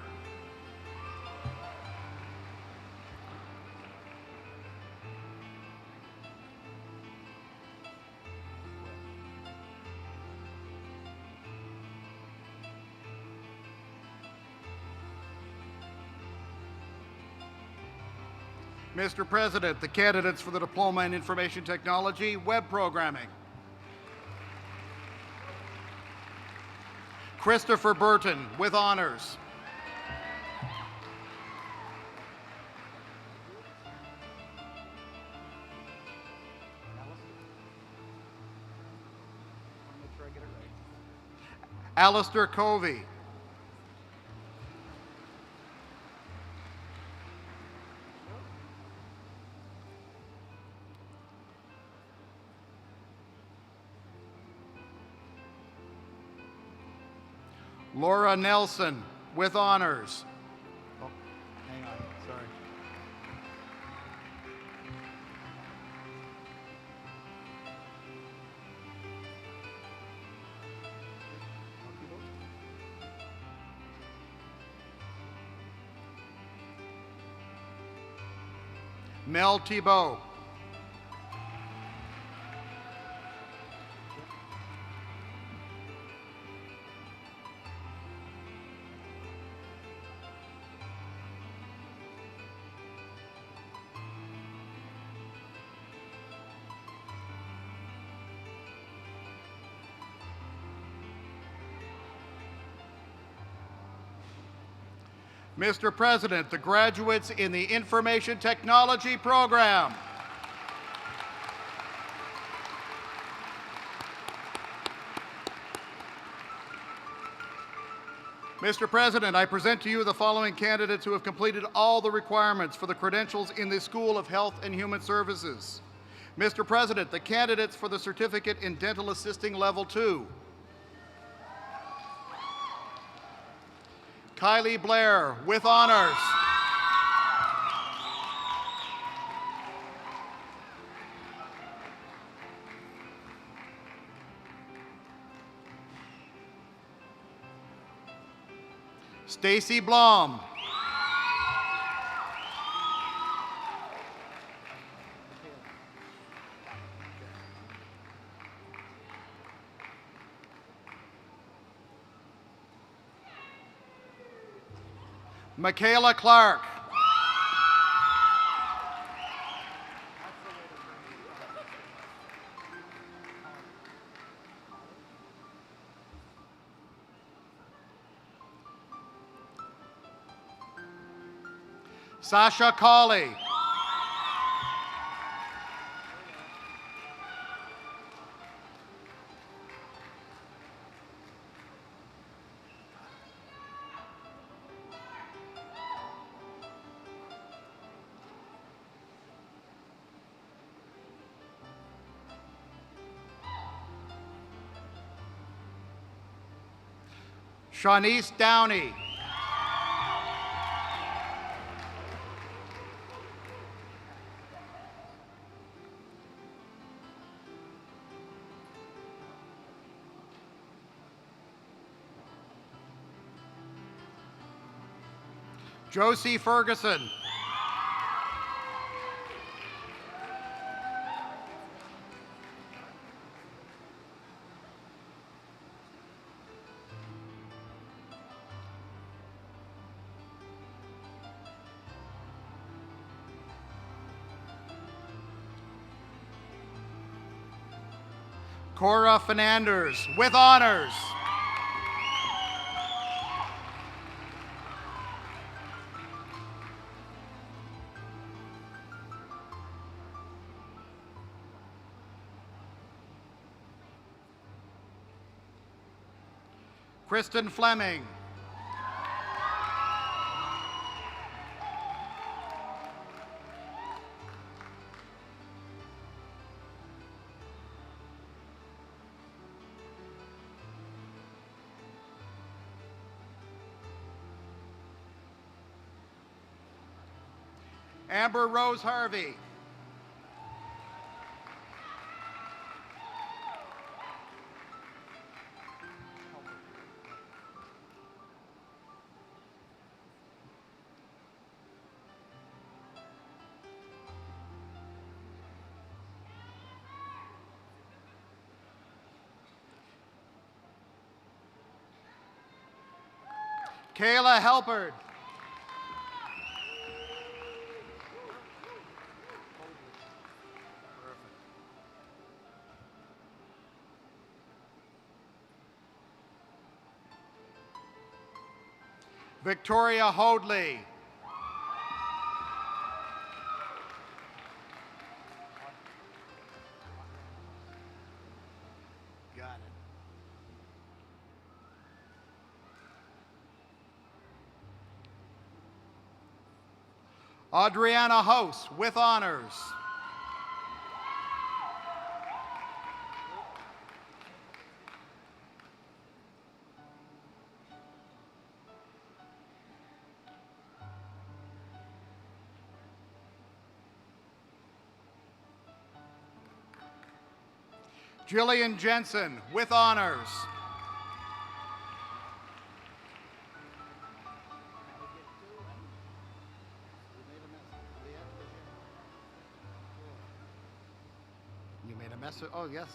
Mr. President, the candidates for the Diploma in Information Technology Web Programming. Christopher Burton with honors. Alistair Covey. Laura Nelson, with honors. Oh, hang on, sorry. Mel Thibault. Mr. President, the graduates in the Information Technology program. Mr. President, I present to you the following candidates who have completed all the requirements for the credentials in the School of Health and Human Services. Mr. President, the candidates for the Certificate in Dental Assisting Level 2. Kylie Blair, with honors. Stacy Blom. Michaela Clark. Sasha Colley. Shawnice Downey. Josie Ferguson. Cora Fernandez, with honors. Kristen Fleming. Amber Rose Harvey. Kayla Helpert. Victoria Hoadley. Got it. Adriana House, with honors. Jillian Jensen with honors. You made a mess of, oh yes.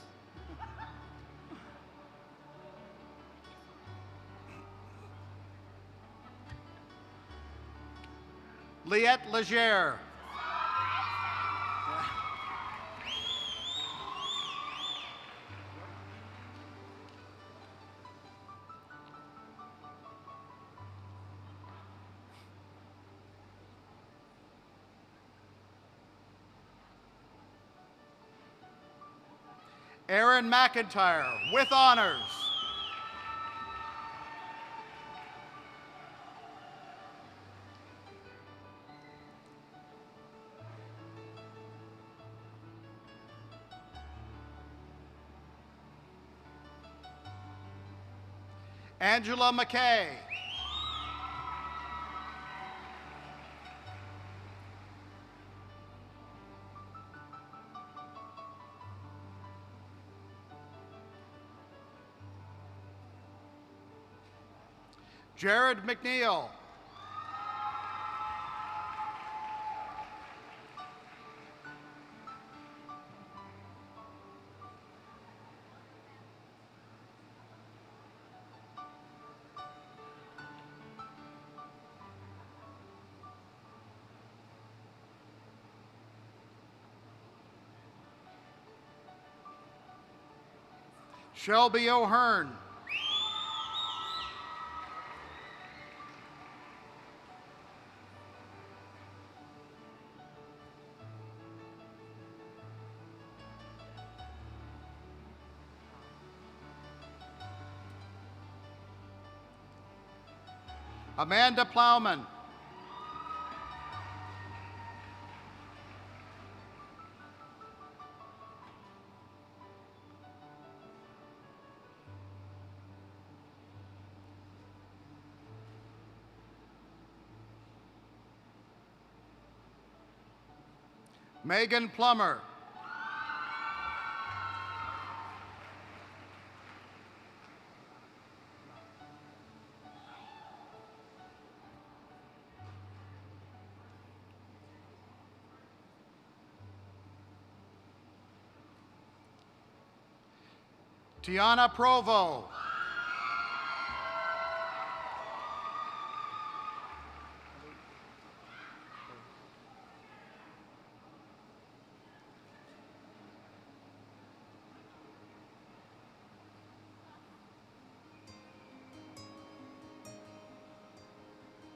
Liette Legere. Aaron McIntyre with honors. Angela McKay. Jared McNeil. Shelby O'Hearn. Amanda Plowman. Megan Plummer. Tiana Provo.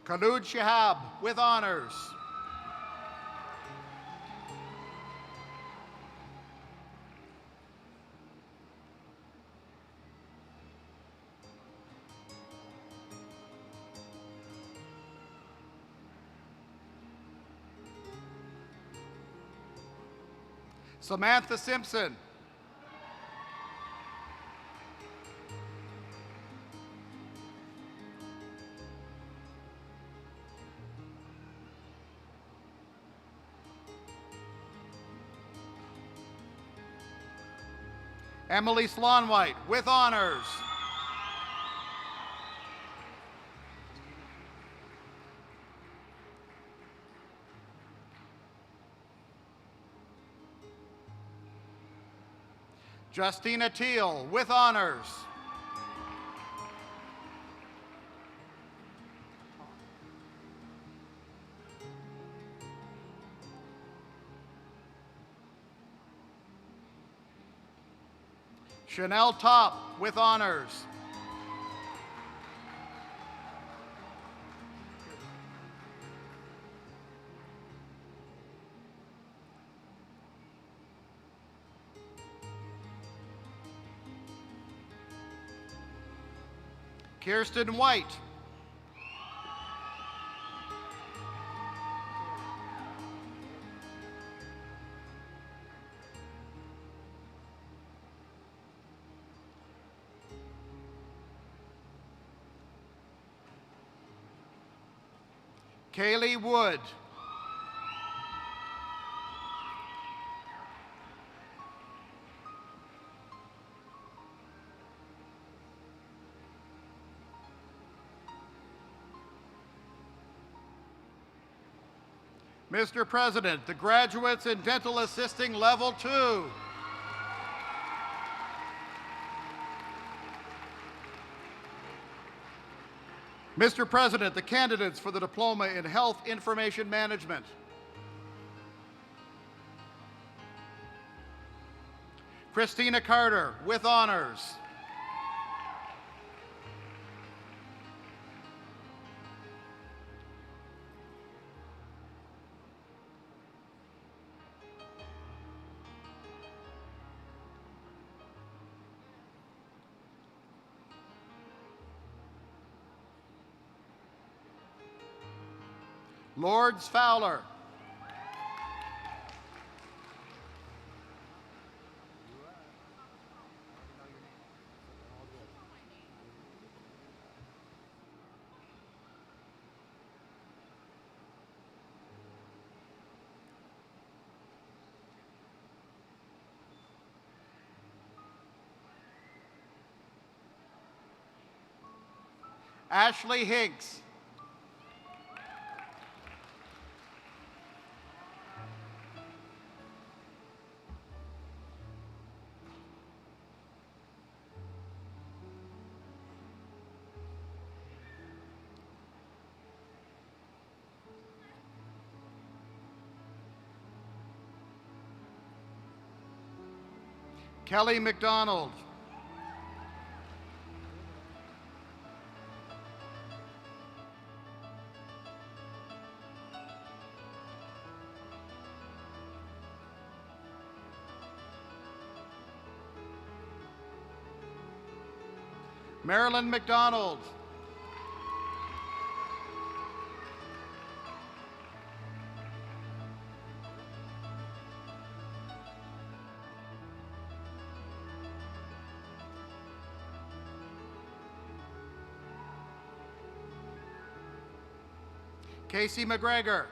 Khalud Shihab with honors. Samantha Simpson. Emily Slonwhite with honors. Justina Teal with honors. Chanel Top with honors. Kirsten White. Kaylee Wood. Mr. President, the graduates in Dental Assisting Level 2. Mr. President, the candidates for the Diploma in Health Information Management. Christina Carter, with honors. Lords Fowler. Ashley Higgs. Kelly McDonald. Marilyn McDonald. Casey McGregor.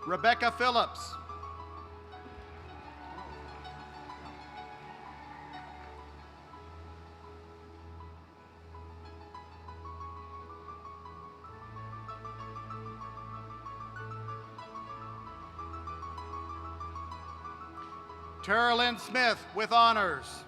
Rebecca Phillips. Tara Lynn Smith, with honors.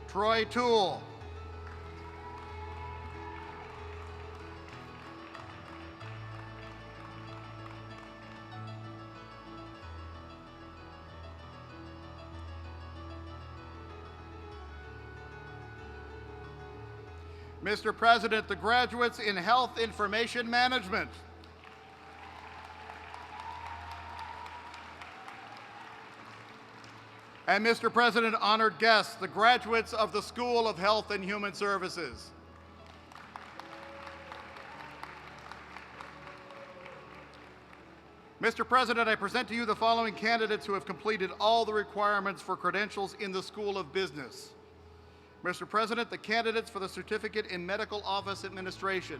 Troy Toole. Mr. President, the graduates in Health Information Management. And Mr. President, honored guests, the graduates of the School of Health and Human Services. Mr. President, I present to you the following candidates who have completed all the requirements for credentials in the School of Business. Mr. President, the candidates for the Certificate in Medical Office Administration.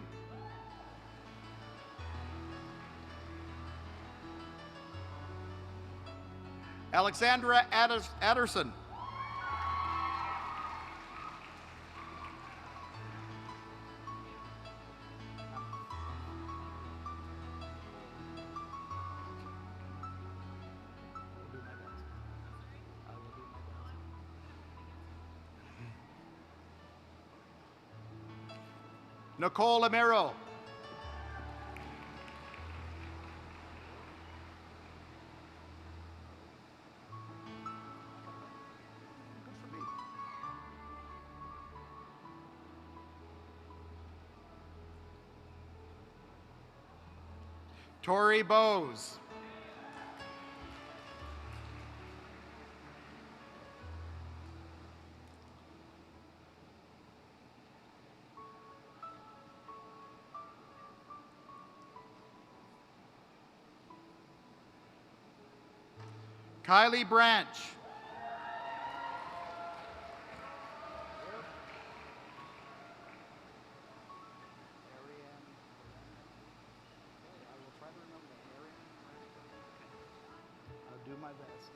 Alexandra Adderson. Nicole Amero. Tori Bowes. Kylie Branch. I'll do my best.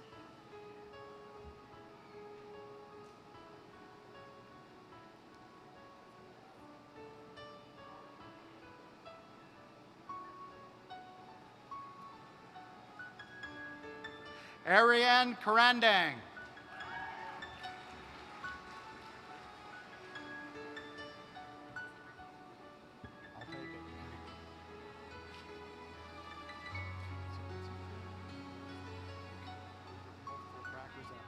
Ariane Karandang. I'll take it.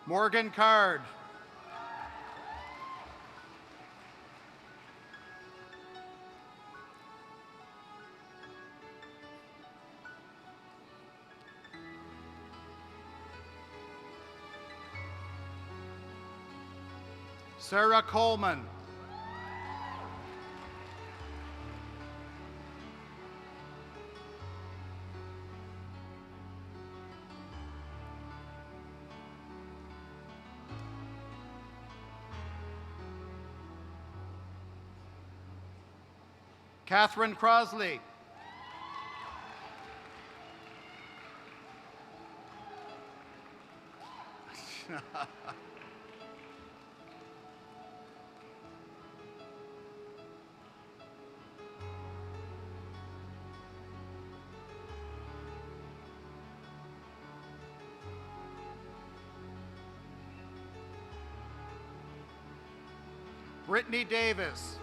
Morgan Card. Sarah Coleman. Catherine Crosley. Brittany Davis.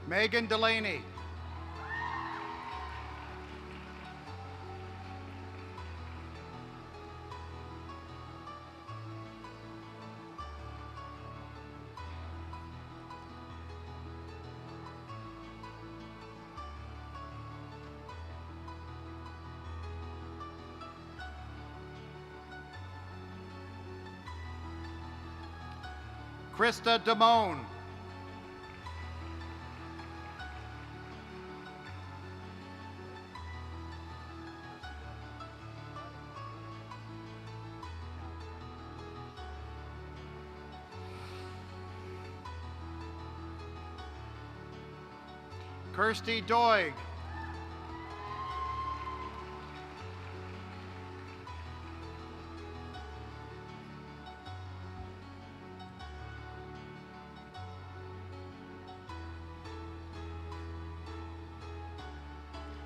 Megan Delaney. Krista Damone. Kirsty Doig.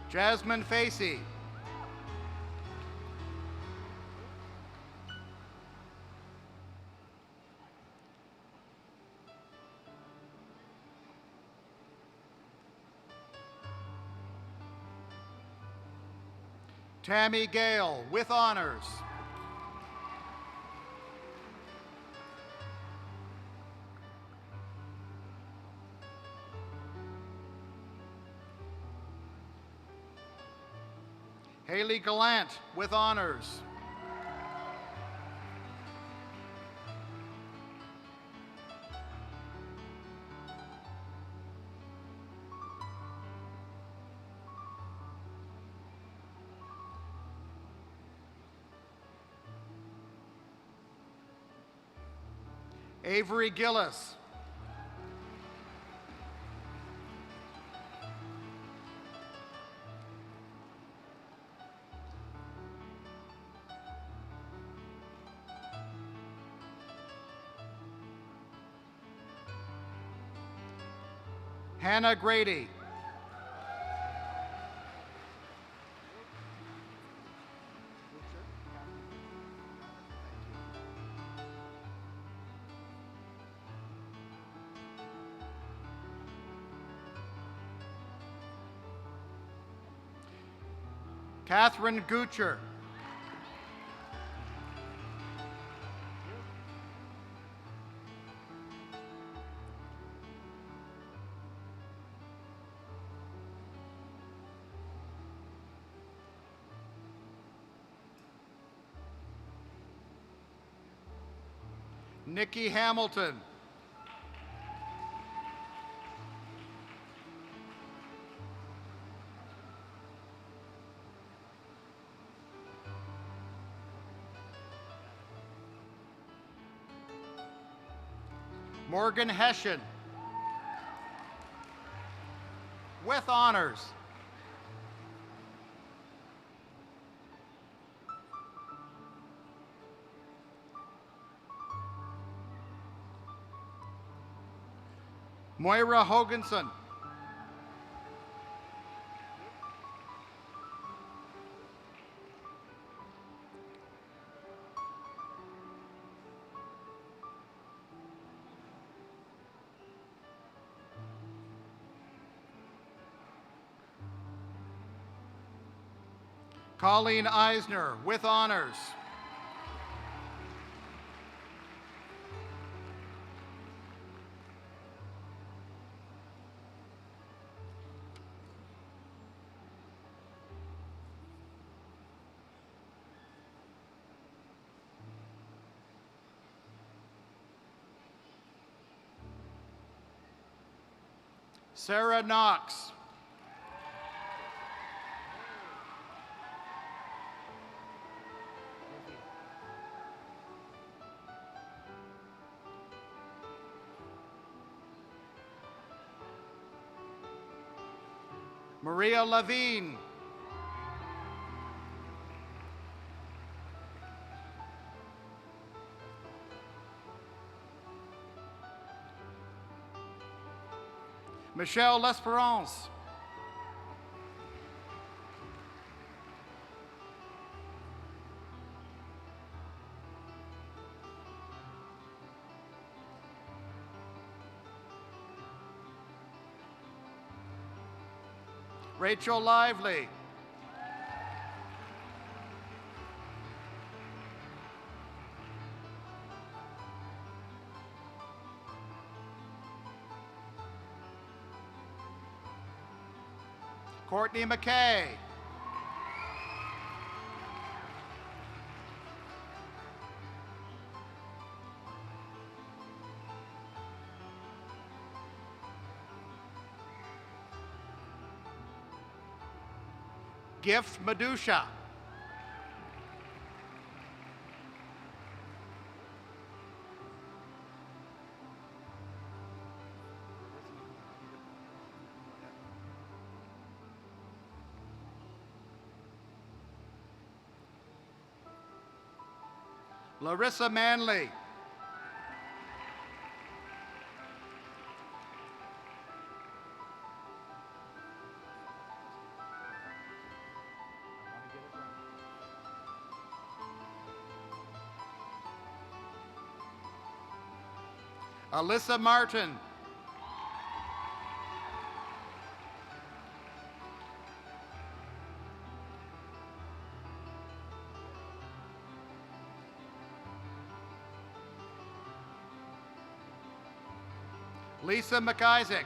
Jasmine Facey. Tammy Gale with honors. Haley Gallant with honors. Avery Gillis. Hannah Grady. Catherine Gucher. Nikki Hamilton. Morgan Hessian. With honors. Moira Hoganson. Colleen Eisner, with honors. Sarah Knox. Maria Levine. Michelle L'Esperance. Rachel Lively. Courtney McKay. Gift Madusha. Larissa Manley. Alyssa Martin. Lisa McIsaac.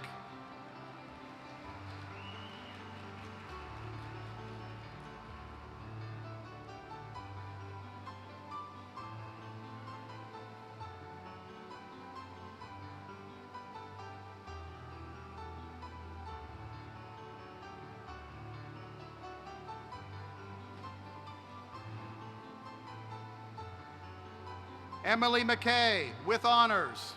Emily McKay, with honors.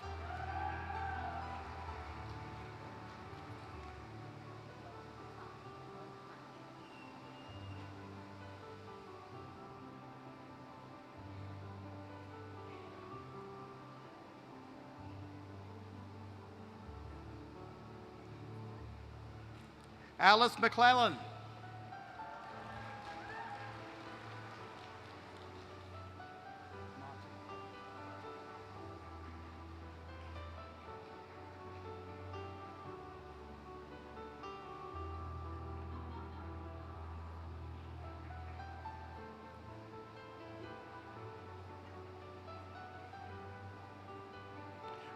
Alice McClellan.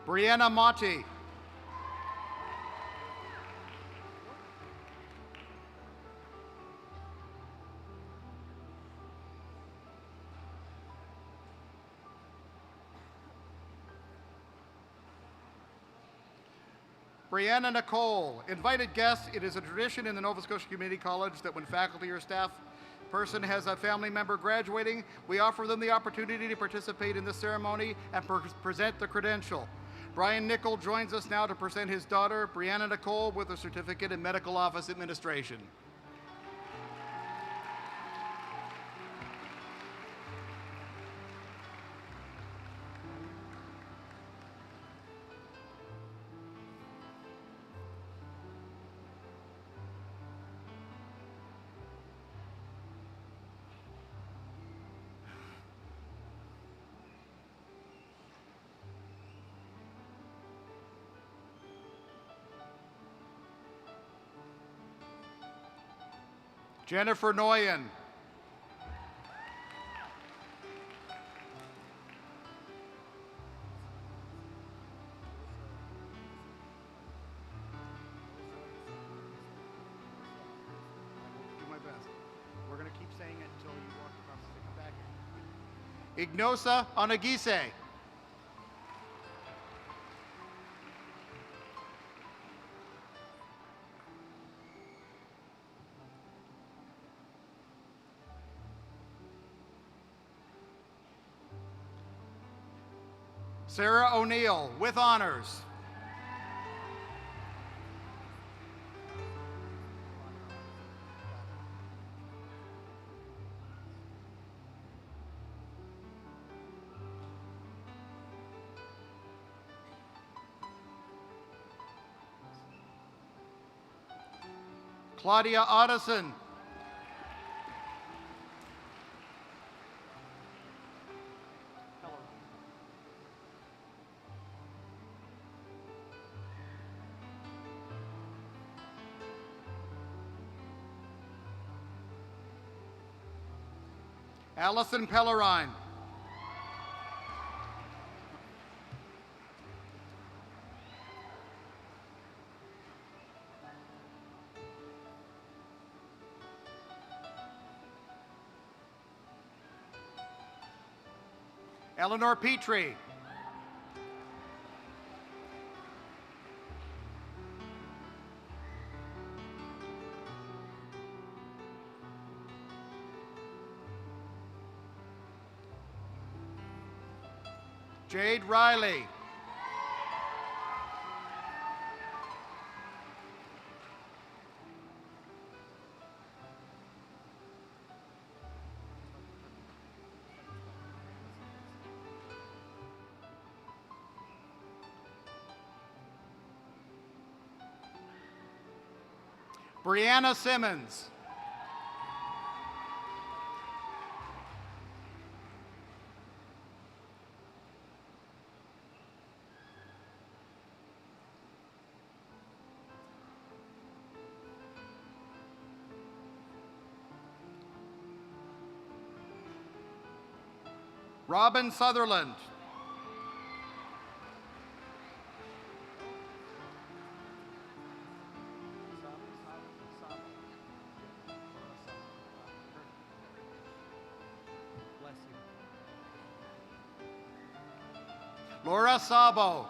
Brianna Motti. Brianna Nicole. Invited guests, it is a tradition in the Nova Scotia Community College that when faculty or staff person has a family member graduating, we offer them the opportunity to participate in this ceremony and present the credential. Brian Nicol joins us now to present his daughter, Brianna Nicole, with a certificate in Medical Office Administration. Jennifer Noyen. Do my best. We're going to keep saying it until you walk across the come back here. Ignosa Onagise. Sarah O'Neill, with honors. Claudia Otteson. Allison Pellerine. Eleanor Petrie. Jade Riley. Brianna Simmons. Robin Sutherland. Laura Sabo.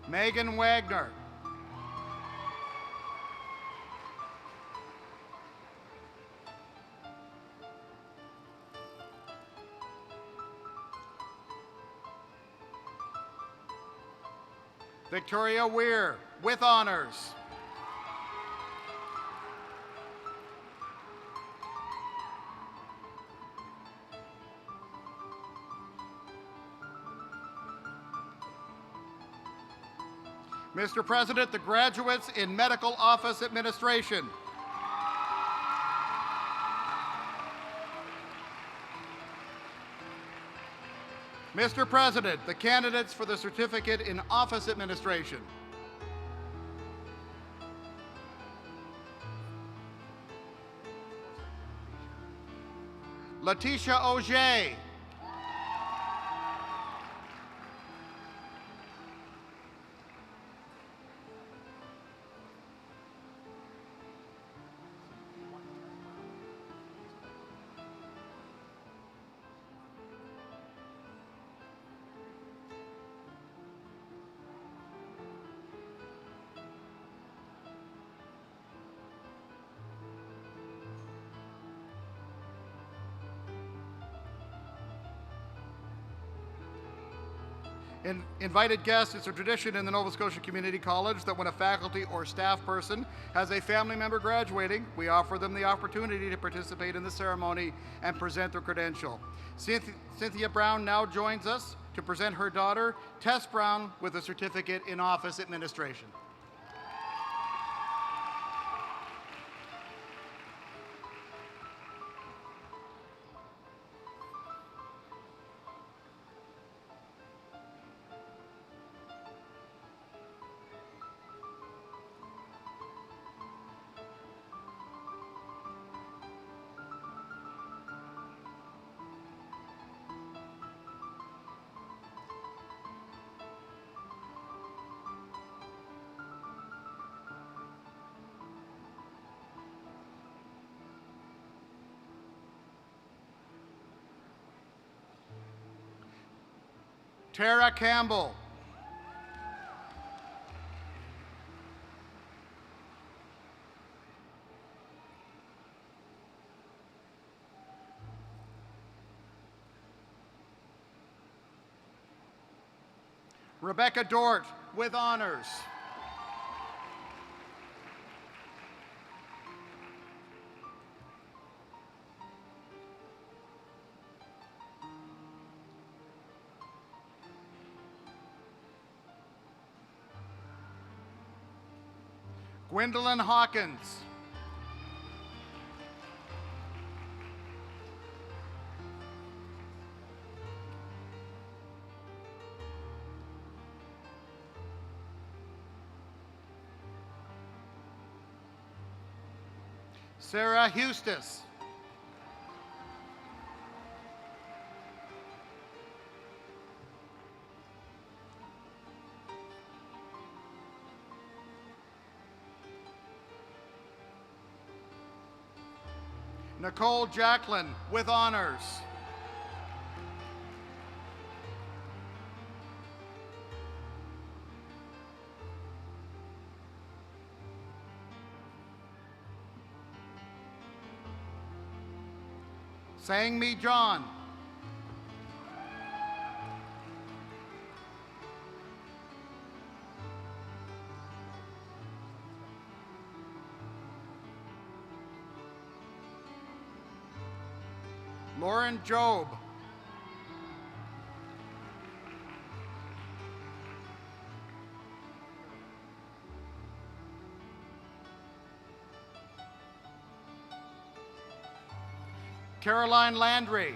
Megan Wagner. Victoria Weir, with honors. Mr. President, the graduates in Medical Office Administration. Mr. President, the candidates for the Certificate in Office Administration. Letitia Auger. Invited guests, it's a tradition in the Nova Scotia Community College that when a faculty or staff person has a family member graduating, we offer them the opportunity to participate in the ceremony and present their credential. Cynthia Brown now joins us to present her daughter, Tess Brown, with a certificate in office administration. Tara Campbell. Rebecca Dort with honors. Gwendolyn Hawkins. Sarah Hustis. Nicole Jacklin with honors. Sang-Mi John. Lauren Job. Caroline Landry.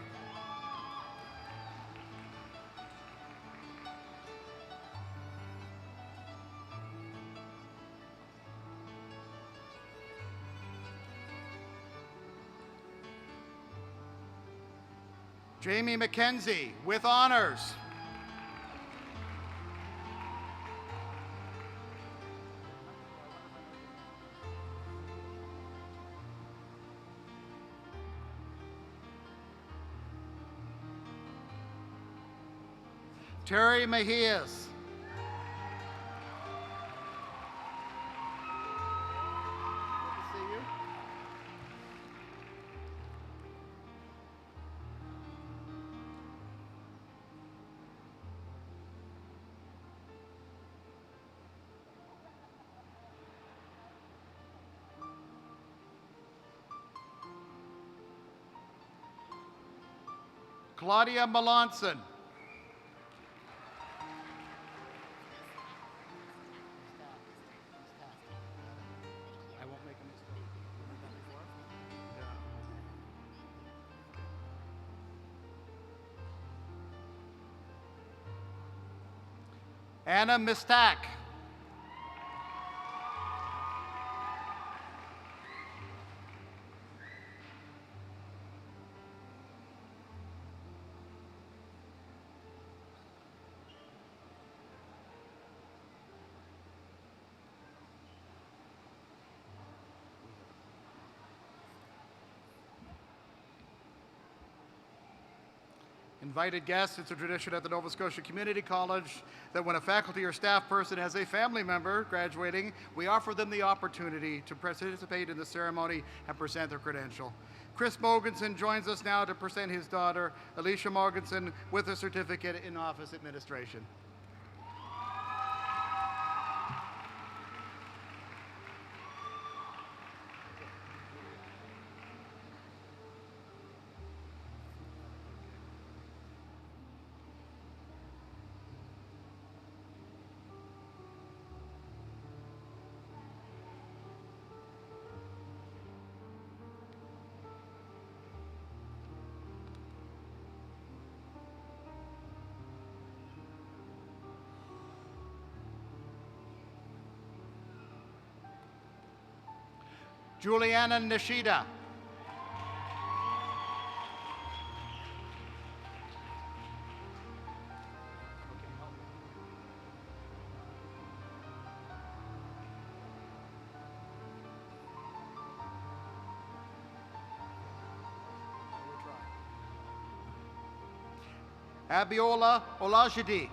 Jamie McKenzie with honors. Terry Mejias. Claudia Melanson. Anna Mistak. Invited guests, it's a tradition at the Nova Scotia Community College that when a faculty or staff person has a family member graduating, we offer them the opportunity to participate in the ceremony and present their credential. Chris Mogensen joins us now to present his daughter, Alicia Mogensen, with a certificate in office administration. Juliana Nishida. Abiola Olajide.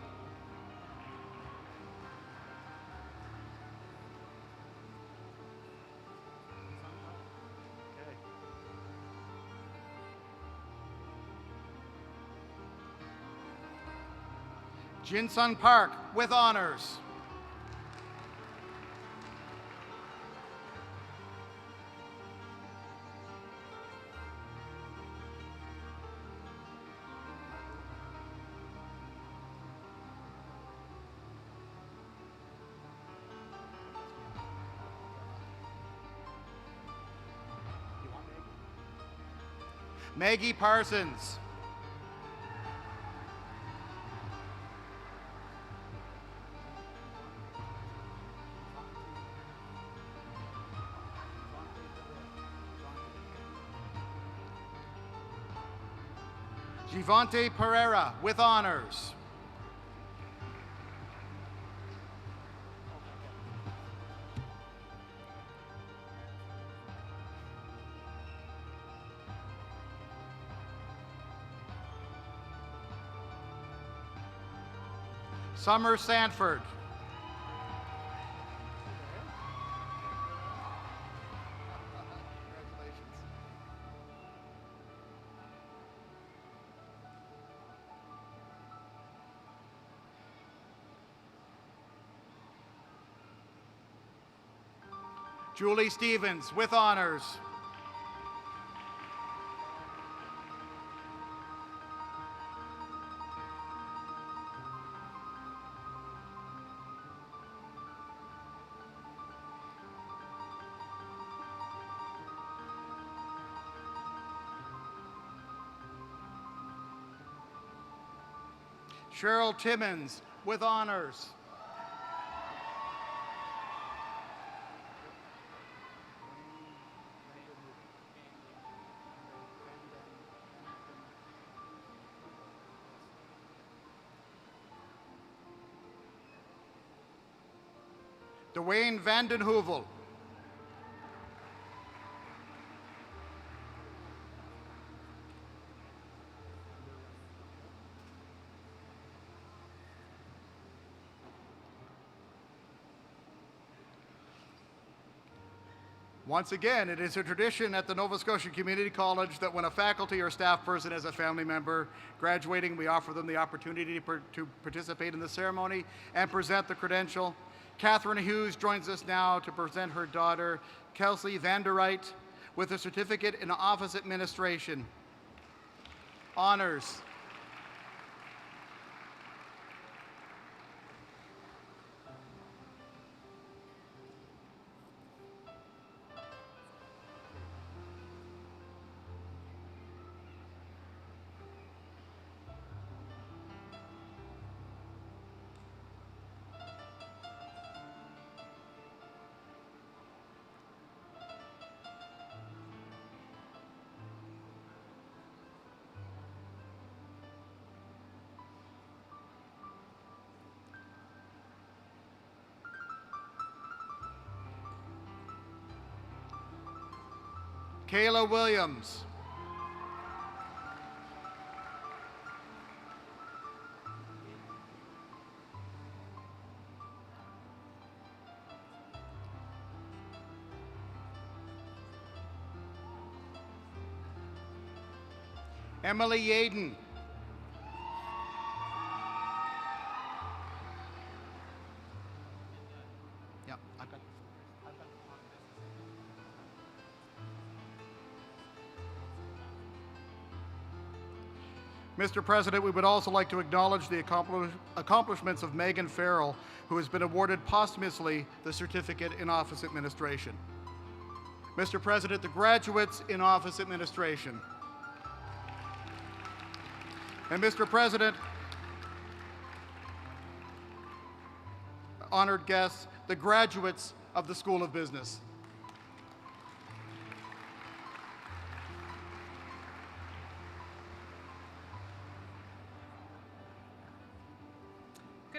Jinsun Park with honors. Maggie Parsons. Givante Pereira with honors. Summer Sanford. Julie Stevens with honors. Cheryl Timmons with honors. Dwayne Vanden Heuvel. Once again, it is a tradition at the Nova Scotia Community College that when a faculty or staff person has a family member graduating, we offer them the opportunity to participate in the ceremony and present the credential. Catherine Hughes joins us now to present her daughter, Kelsey Vanderwright, with a certificate in office administration. Honors. Kayla Williams. Emily Yaden. Yep, I've got Mr. President, we would also like to acknowledge the accomplishments of Megan Farrell, who has been awarded posthumously the Certificate in Office Administration. Mr. President, the graduates in Office Administration. And Mr. President, honored guests, the graduates of the School of Business.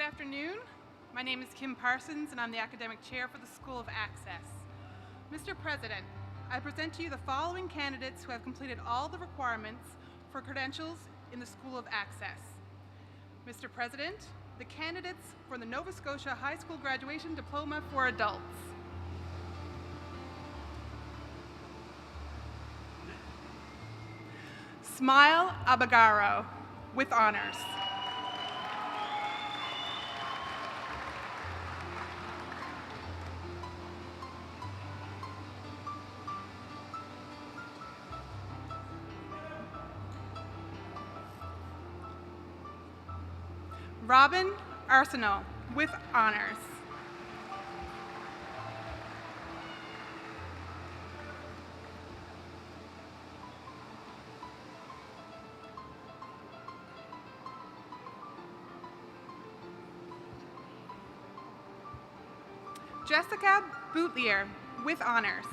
afternoon. My name is Kim Parsons, and I'm the Academic Chair for the School of Access. Mr. President, I present to you the following candidates who have completed all the requirements for credentials in the School of Access. Mr. President, the candidates for the Nova Scotia High School Graduation Diploma for Adults. Smile Abagaro, with honors. Robin Arsenault, with honors. Jessica Boutlier, with honors.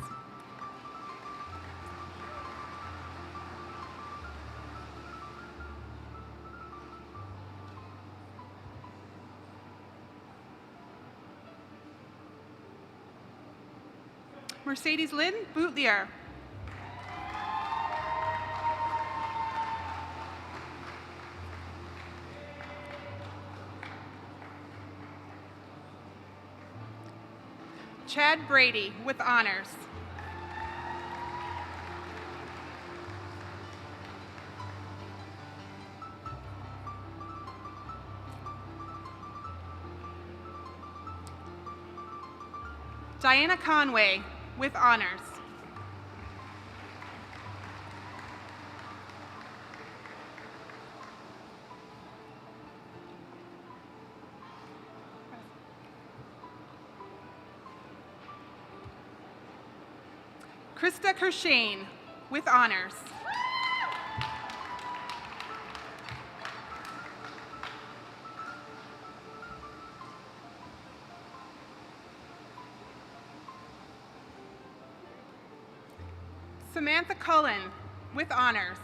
Mercedes Lynn Boutlier. Chad Brady, with honors. Diana Conway, with honors. Krista Kershane, with honors. Samantha Cullen, with honors.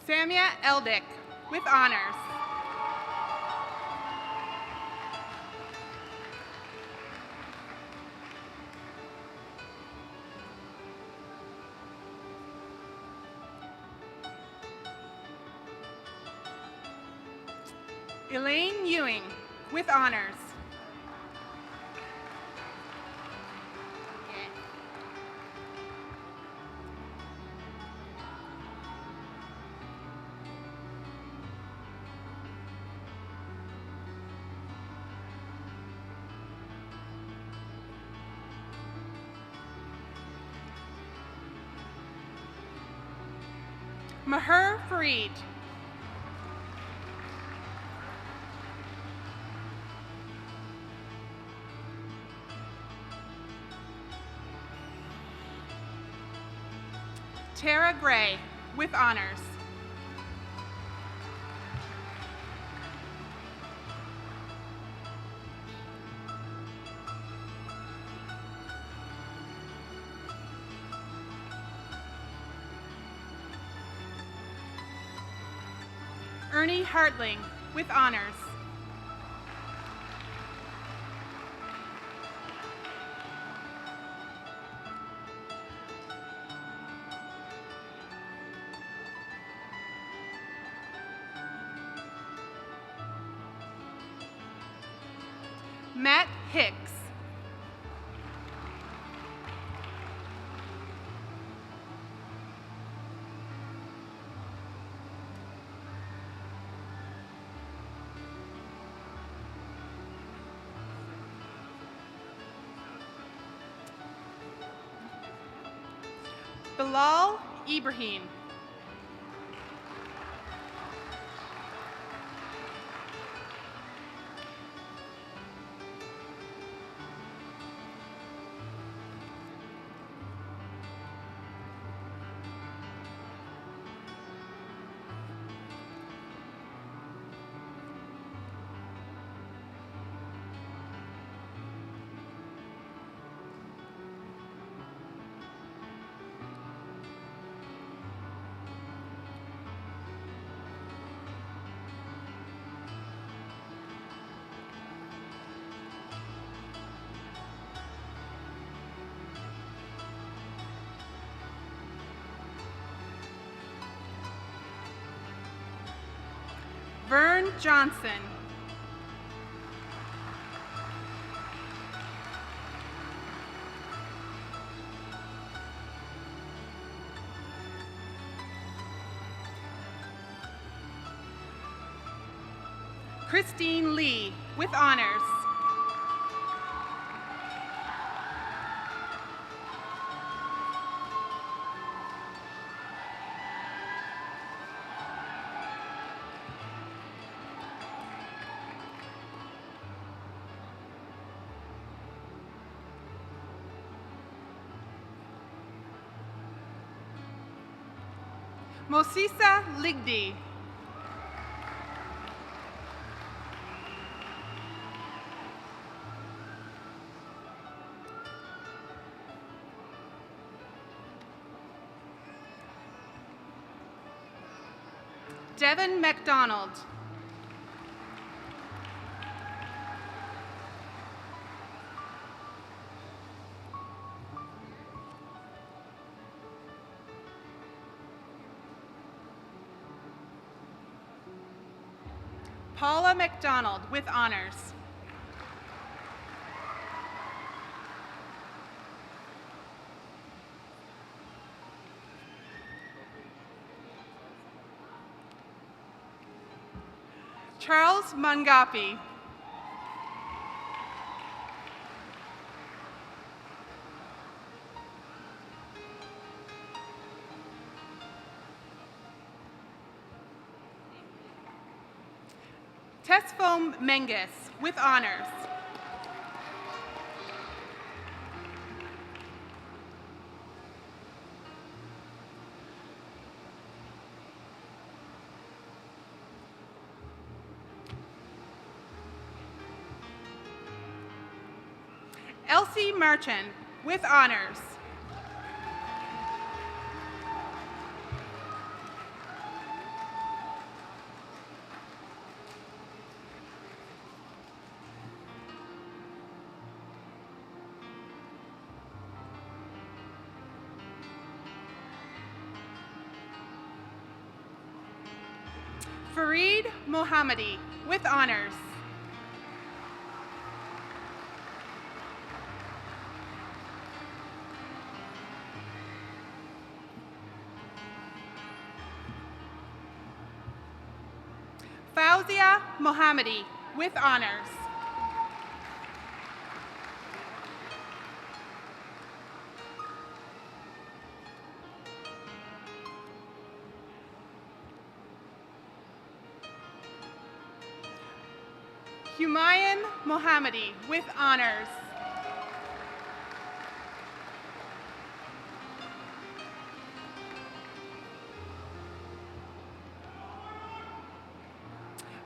Samia Eldick, with honors. Elaine Ewing, with honors. Maher Fareed. Tara Gray, with honors. Ernie Hartling, with honors. Matt Hicks. Bilal Ibrahim. Vern Johnson. Christine Lee, with honors. Mosisa Ligdi. Devin McDonald. Paula McDonald, with honors. Charles Mungapi. Tesfom Menges, with honors. Elsie Marchand, with honors. Fareed Mohammadi, with honors. Fauzia Mohammadi, with honors. Humayun Mohammadi, with honors.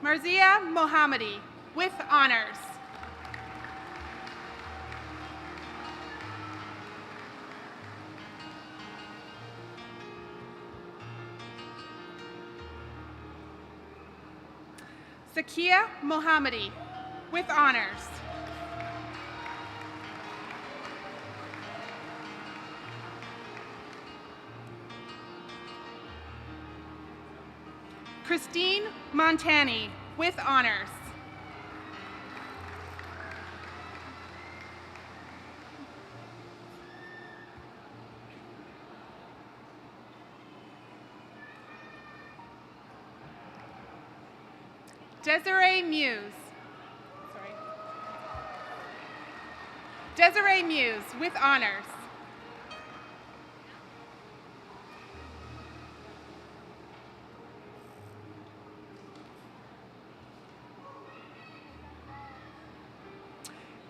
Marzia Mohammadi, with honors. Sakia Mohammadi, with honors. Christine Montani, with honors. Desiree Muse. Sorry. Desiree Muse, with honors.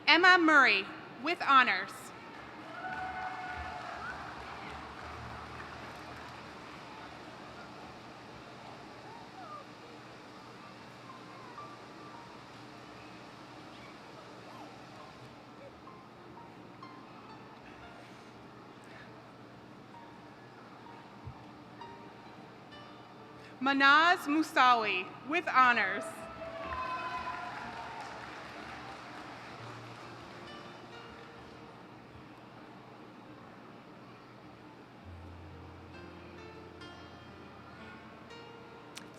Emma Murray, with honors. Manaz Musawi, with honors.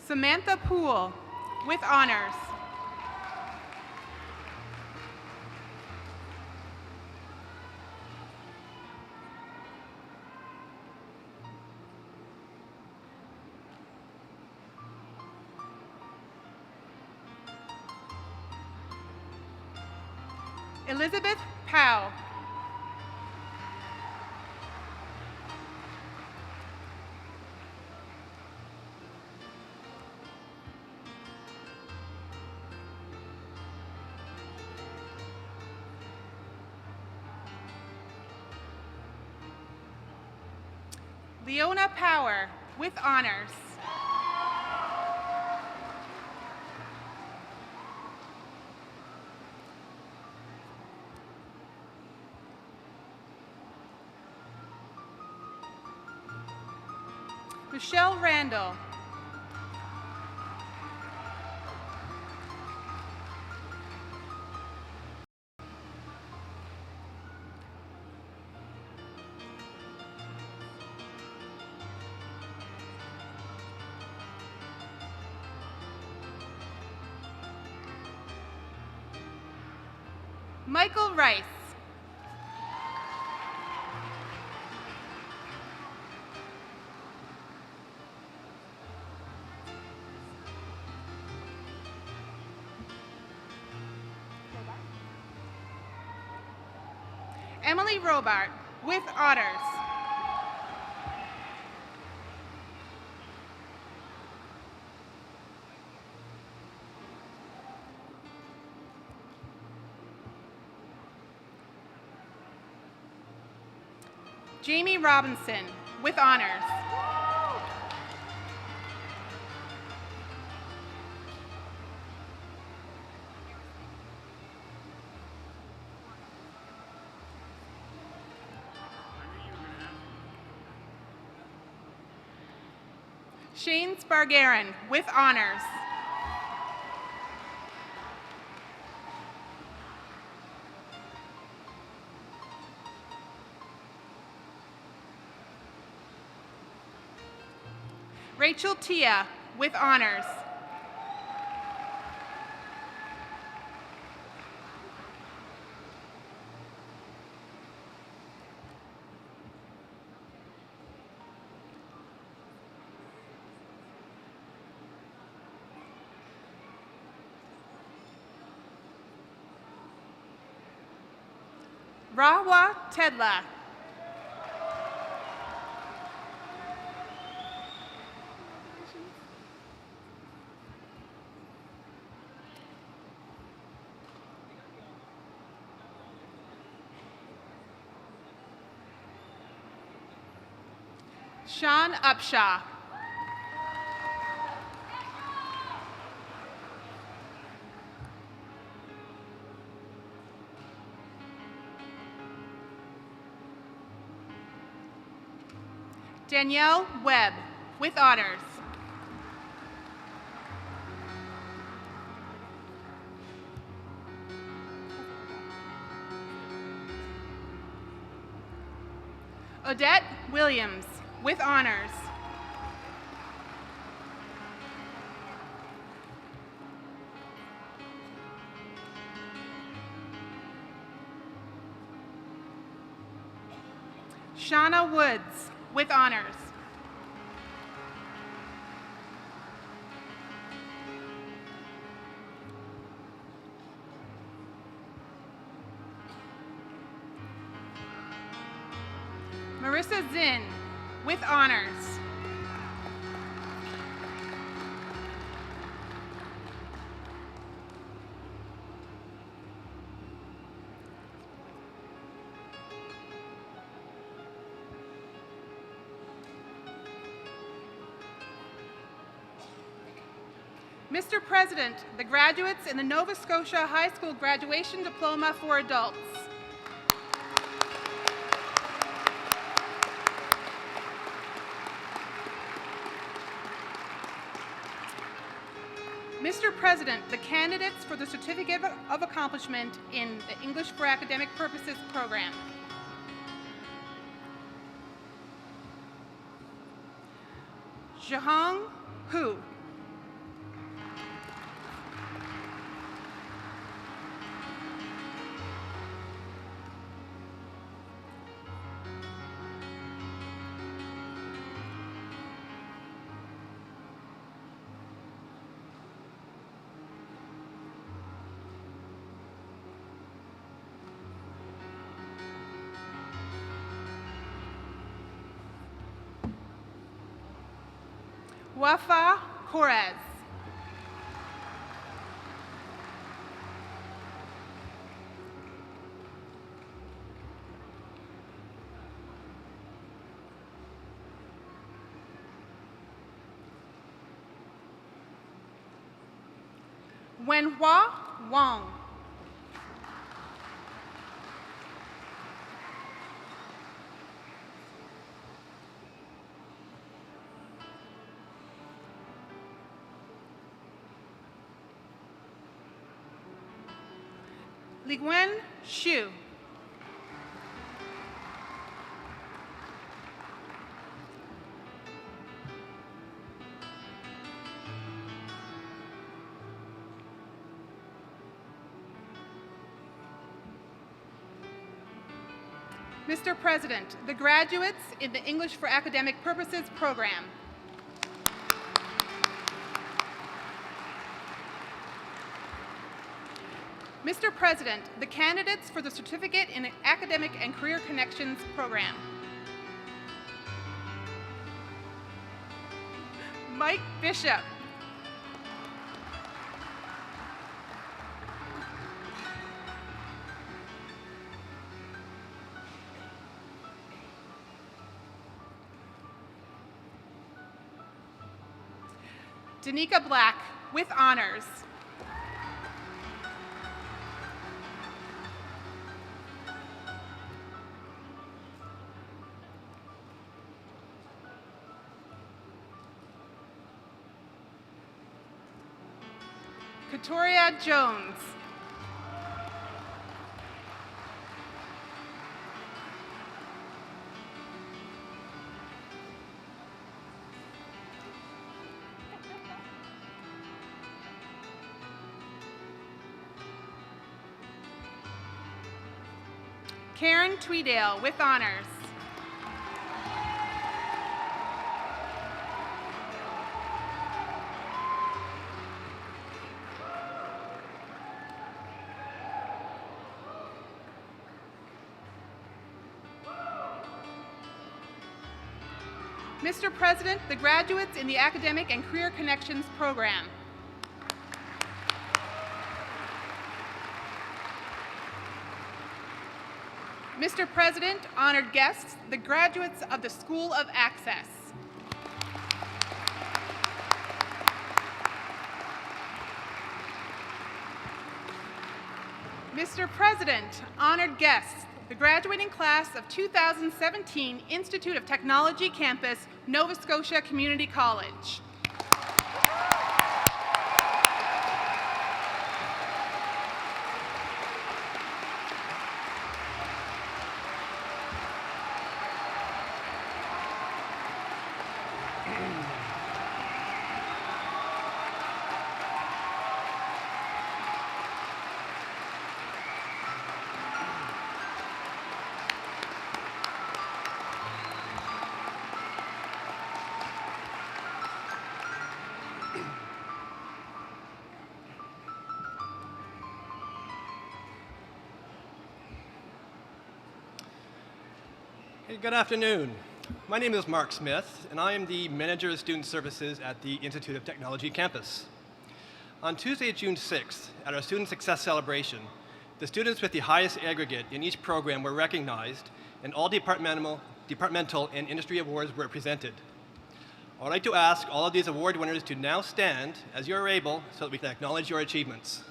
Samantha Poole, with honors. Elizabeth Powell. Leona Power, with honors. Michelle Randall. Michael Rice. Emily Robart, with honors. Jamie Robinson, with honors. Shane Spargarin, with honors. Rachel Tia, with honors. Rahwa Tedla. Sean Upshaw. Danielle Webb, with honors. Odette Williams, with honors. Shauna Woods, with honors. Marissa Zinn, with honors. Mr. President, the graduates in the Nova Scotia High School Graduation Diploma for Adults. Mr. President, the candidates for the Certificate of Accomplishment in the English for Academic Purposes program. Zhihong Hu. Wafa Corez. Wenhua Wong. Ligwen Xu. Mr. President, the graduates in the English for Academic Purposes program. Mr. President, the candidates for the Certificate in Academic and Career Connections program. Mike Bishop. Danica Black, with honors. Victoria Jones. Karen Tweedale, with honors. Mr. President, the graduates in the Academic and Career Connections program. Mr. President, honored guests, the graduates of the School of Access. Mr. President, honored guests, the graduating class of 2017 Institute of Technology campus, Nova Scotia Community College. Hey, good afternoon. My name is Mark Smith, and I am the Manager of Student Services at the Institute of Technology campus. On Tuesday, June 6th, at our Student Success Celebration, the students with the highest aggregate in each program were recognized, and all departmental and industry awards were presented. I would like to ask all of these award winners to now stand as you are able so that we can acknowledge your achievements.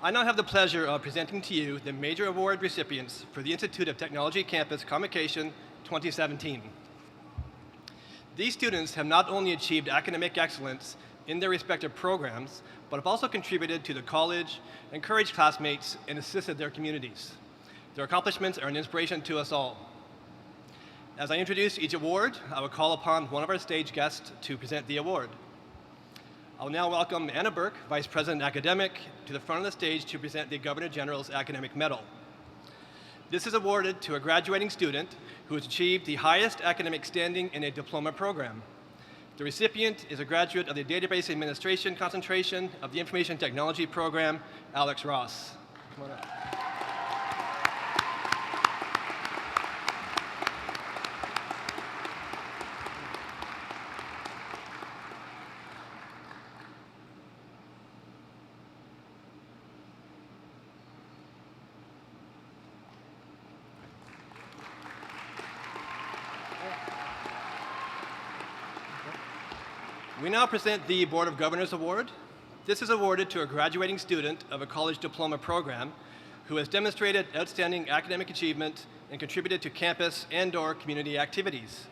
I now have the pleasure of presenting to you the major award recipients for the Institute of Technology Campus Convocation 2017. These students have not only achieved academic excellence in their respective programs, but have also contributed to the college, encouraged classmates, and assisted their communities. Their accomplishments are an inspiration to us all. As I introduce each award, I will call upon one of our stage guests to present the award. I'll now welcome Anna Burke, Vice President Academic, to the front of the stage to present the Governor General's Academic Medal. This is awarded to a graduating student who has achieved the highest academic standing in a diploma program. The recipient is a graduate of the Database Administration concentration of the Information Technology program, Alex Ross. Come on up. We now present the Board of Governors Award. This is awarded to a graduating student of a college diploma program who has demonstrated outstanding academic achievement and contributed to campus and/or community activities.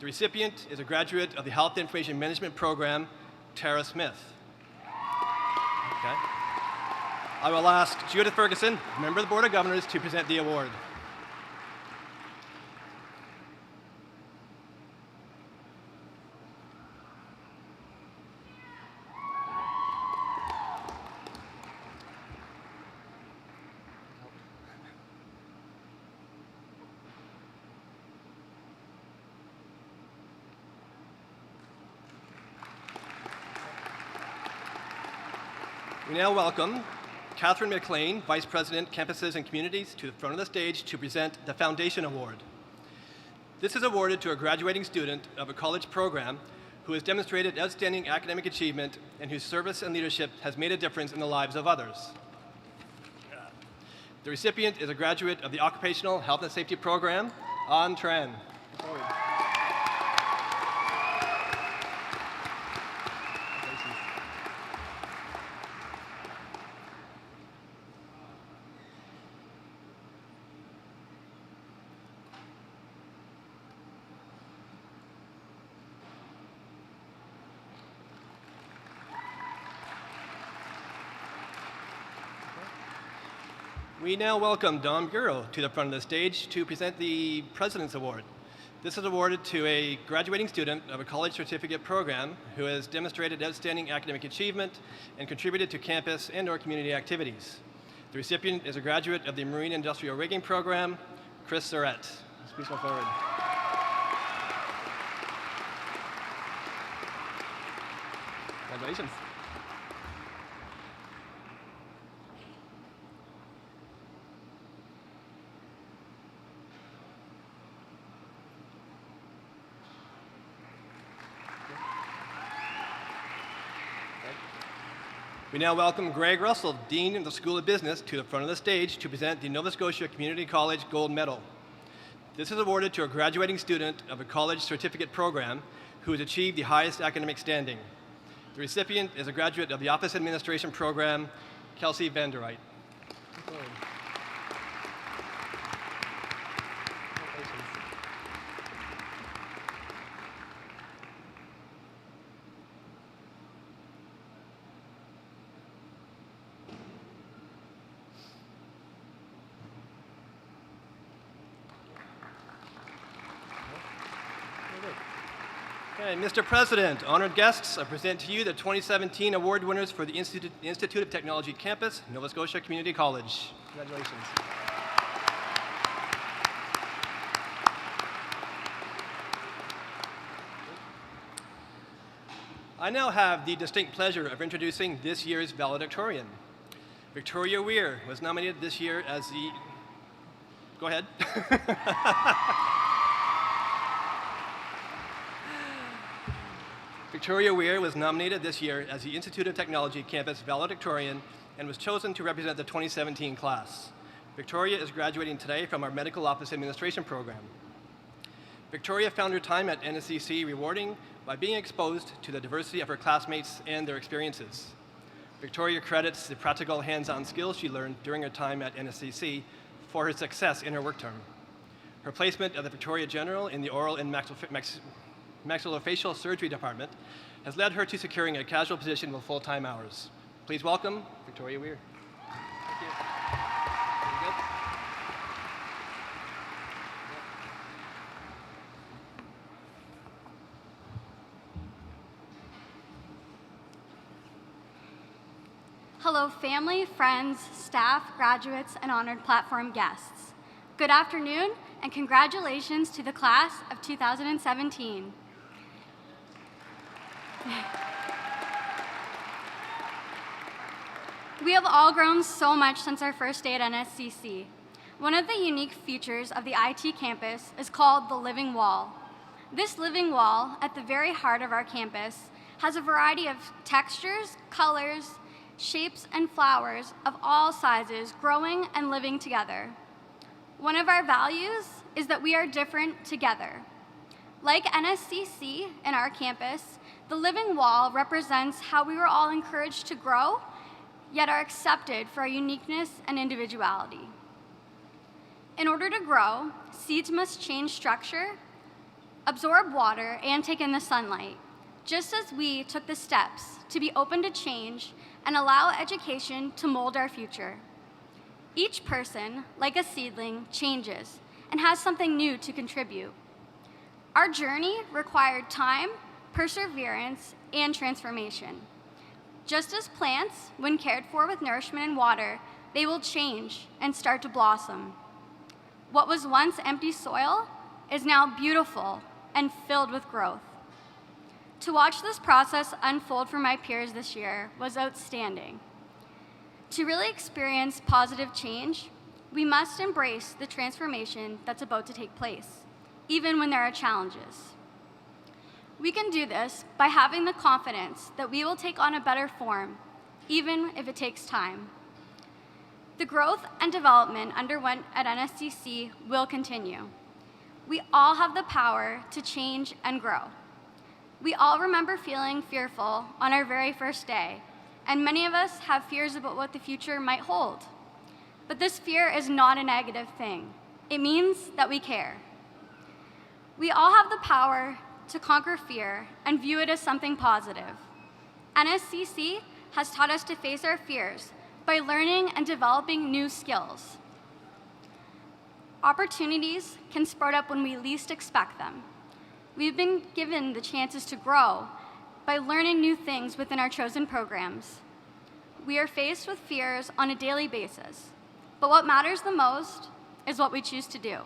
The recipient is a graduate of the Health Information Management program, Tara Smith. Okay. I will ask Judith Ferguson, member of the Board of Governors, to present the award. We now welcome Catherine McLean, Vice President, Campuses and Communities, to the front of the stage to present the Foundation Award. This is awarded to a graduating student of a college program who has demonstrated outstanding academic achievement and whose service and leadership has made a difference in the lives of others. The recipient is a graduate of the Occupational Health and Safety program, An Tran. We now welcome Dom Bureau to the front of the stage to present the President's Award. This is awarded to a graduating student of a college certificate program who has demonstrated outstanding academic achievement and contributed to campus and/or community activities. The recipient is a graduate of the Marine Industrial Rigging program, Chris Surrett. Please come forward. Congratulations. We now welcome Greg Russell, Dean of the School of Business, to the front of the stage to present the Nova Scotia Community College Gold Medal. This is awarded to a graduating student of a college certificate program who has achieved the highest academic standing. The recipient is a graduate of the Office Administration program, Kelsey Vanderite. Okay, Mr. President, honored guests, I present to you the 2017 award winners for the Institute of Technology campus, Nova Scotia Community College. Congratulations. I now have the distinct pleasure of introducing this year's valedictorian. Victoria Weir was nominated this year as the... Go ahead. Victoria Weir was nominated this year as the Institute of Technology campus valedictorian and was chosen to represent the 2017 class. Victoria is graduating today from our Medical Office Administration program. Victoria found her time at NSCC rewarding by being exposed to the diversity of her classmates and their experiences. Victoria credits the practical hands-on skills she learned during her time at NSCC for her success in her work term. Her placement at the Victoria General in the Oral and Maxillofacial Surgery Department has led her to securing a casual position with full-time hours. Please welcome Victoria Weir. Thank you. Very good. Hello, family, friends, staff, graduates, and honored platform guests. Good afternoon, and congratulations to the class of 2017. We have all grown so much since our first day at NSCC. One of the unique features of the IT campus is called the Living Wall. This living wall, at the very heart of our campus, has a variety of textures, colors, shapes, and flowers of all sizes growing and living together. One of our values is that we are different together. Like NSCC in our campus, the living wall represents how we were all encouraged to grow, yet are accepted for our uniqueness and individuality. In order to grow, seeds must change structure, absorb water, and take in the sunlight, just as we took the steps to be open to change and allow education to mold our future. Each person, like a seedling, changes and has something new to contribute. Our journey required time, perseverance, and transformation. Just as plants, when cared for with nourishment and water, they will change and start to blossom. What was once empty soil is now beautiful and filled with growth. To watch this process unfold for my peers this year was outstanding. To really experience positive change, we must embrace the transformation that's about to take place, even when there are challenges. We can do this by having the confidence that we will take on a better form, even if it takes time. The growth and development underwent at NSCC will continue. We all have the power to change and grow. We all remember feeling fearful on our very first day, and many of us have fears about what the future might hold. But this fear is not a negative thing. It means that we care. We all have the power to conquer fear and view it as something positive. NSCC has taught us to face our fears by learning and developing new skills. Opportunities can sprout up when we least expect them. We've been given the chances to grow by learning new things within our chosen programs. We are faced with fears on a daily basis, but what matters the most is what we choose to do.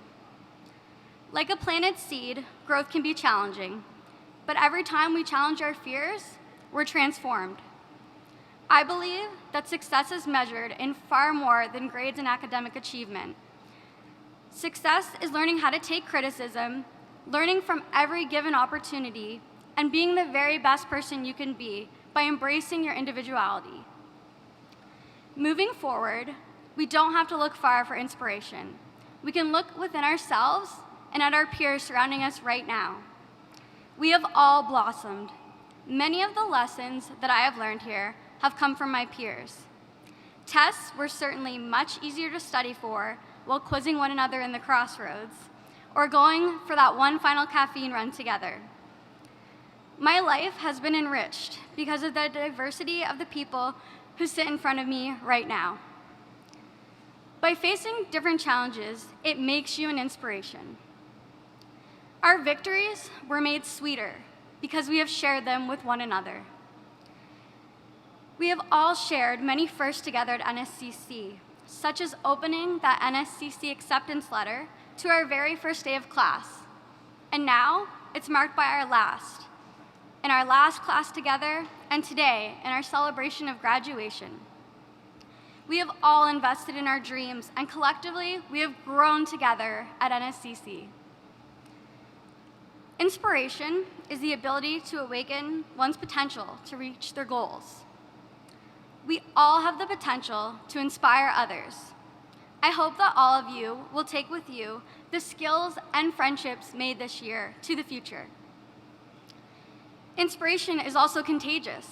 Like a planted seed, growth can be challenging, but every time we challenge our fears, we're transformed. I believe that success is measured in far more than grades and academic achievement. Success is learning how to take criticism, learning from every given opportunity, and being the very best person you can be by embracing your individuality. Moving forward, we don't have to look far for inspiration. We can look within ourselves and at our peers surrounding us right now. We have all blossomed. Many of the lessons that I have learned here have come from my peers. Tests were certainly much easier to study for while quizzing one another in the crossroads, or going for that one final caffeine run together. My life has been enriched because of the diversity of the people who sit in front of me right now. By facing different challenges, it makes you an inspiration. Our victories were made sweeter because we have shared them with one another. We have all shared many firsts together at NSCC, such as opening that NSCC acceptance letter to our very first day of class. And now, it's marked by our last, in our last class together, and today, in our celebration of graduation. We have all invested in our dreams, and collectively, we have grown together at NSCC. Inspiration is the ability to awaken one's potential to reach their goals. We all have the potential to inspire others. I hope that all of you will take with you the skills and friendships made this year to the future. Inspiration is also contagious.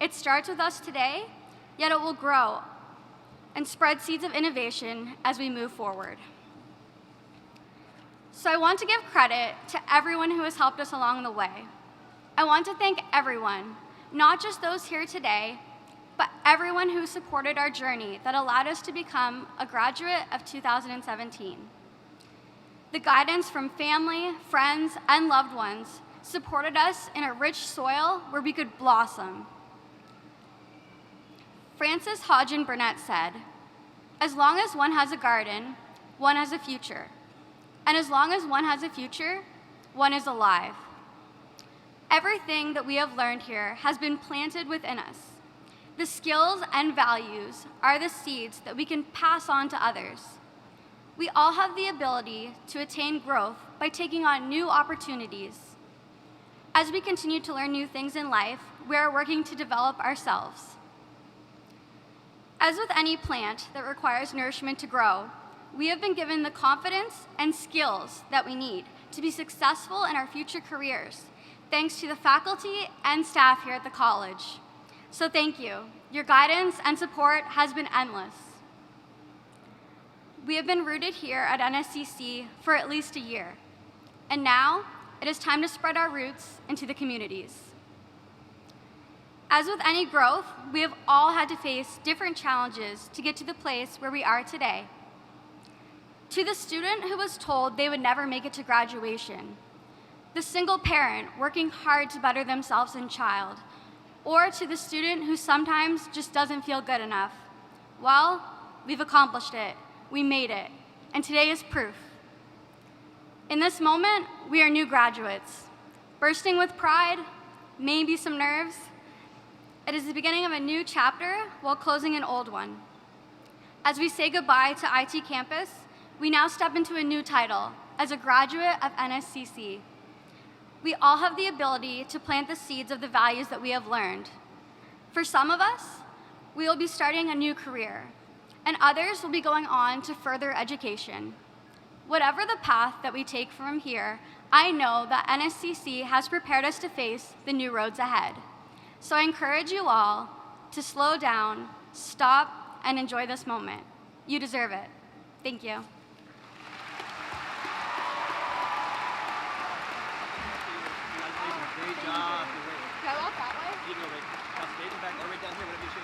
It starts with us today, yet it will grow and spread seeds of innovation as we move forward. So I want to give credit to everyone who has helped us along the way. I want to thank everyone, not just those here today, but everyone who supported our journey that allowed us to become a graduate of 2017. The guidance from family, friends, and loved ones supported us in a rich soil where we could blossom. Frances Hodgin Burnett said, "As long as one has a garden, one has a future. And as long as one has a future, one is alive. Everything that we have learned here has been planted within us. The skills and values are the seeds that we can pass on to others. We all have the ability to attain growth by taking on new opportunities. As we continue to learn new things in life, we are working to develop ourselves. As with any plant that requires nourishment to grow, we have been given the confidence and skills that we need to be successful in our future careers, thanks to the faculty and staff here at the college. So thank you. Your guidance and support has been endless. We have been rooted here at NSCC for at least a year, and now it is time to spread our roots into the communities. As with any growth, we have all had to face different challenges to get to the place where we are today. To the student who was told they would never make it to graduation, the single parent working hard to better themselves and child, or to the student who sometimes just doesn't feel good enough, well, we've accomplished it. We made it, and today is proof. In this moment, we are new graduates, bursting with pride, maybe some nerves. It is the beginning of a new chapter while closing an old one. As we say goodbye to IT campus, we now step into a new title as a graduate of NSCC. We all have the ability to plant the seeds of the values that we have learned. For some of us, we will be starting a new career, and others will be going on to further education. Whatever the path that we take from here, I know that NSCC has prepared us to face the new roads ahead. So I encourage you all to slow down, stop, and enjoy this moment. You deserve it. Thank you. Great job. Can I walk that way? You can go right back or right down here, whatever you choose.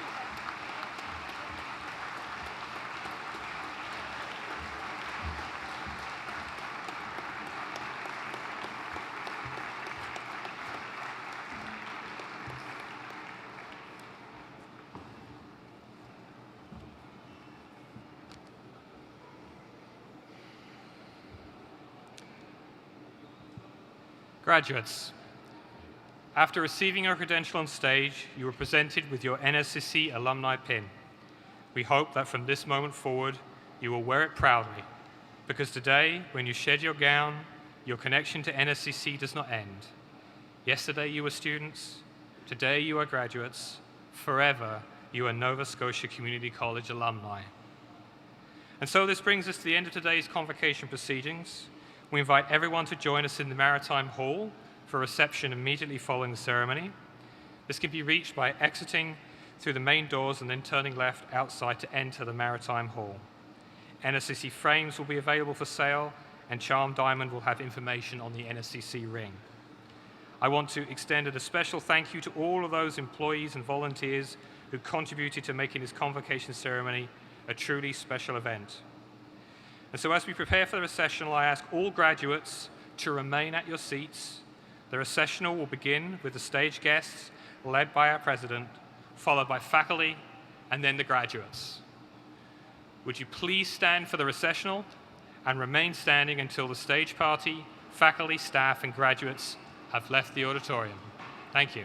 Graduates, after receiving your credential on stage, you were presented with your NSCC alumni pin. We hope that from this moment forward, you will wear it proudly, because today, when you shed your gown, your connection to NSCC does not end. Yesterday you were students, today you are graduates, forever you are Nova Scotia Community College alumni. And so this brings us to the end of today's convocation proceedings. We invite everyone to join us in the Maritime Hall for a reception immediately following the ceremony. This can be reached by exiting through the main doors and then turning left outside to enter the Maritime Hall. NSCC frames will be available for sale, and Charm Diamond will have information on the NSCC ring. I want to extend a special thank you to all of those employees and volunteers who contributed to making this convocation ceremony a truly special event. And so as we prepare for the recessional, I ask all graduates to remain at your seats. The recessional will begin with the stage guests, led by our president, followed by faculty, and then the graduates. Would you please stand for the recessional and remain standing until the stage party, faculty, staff, and graduates have left the auditorium. Thank you.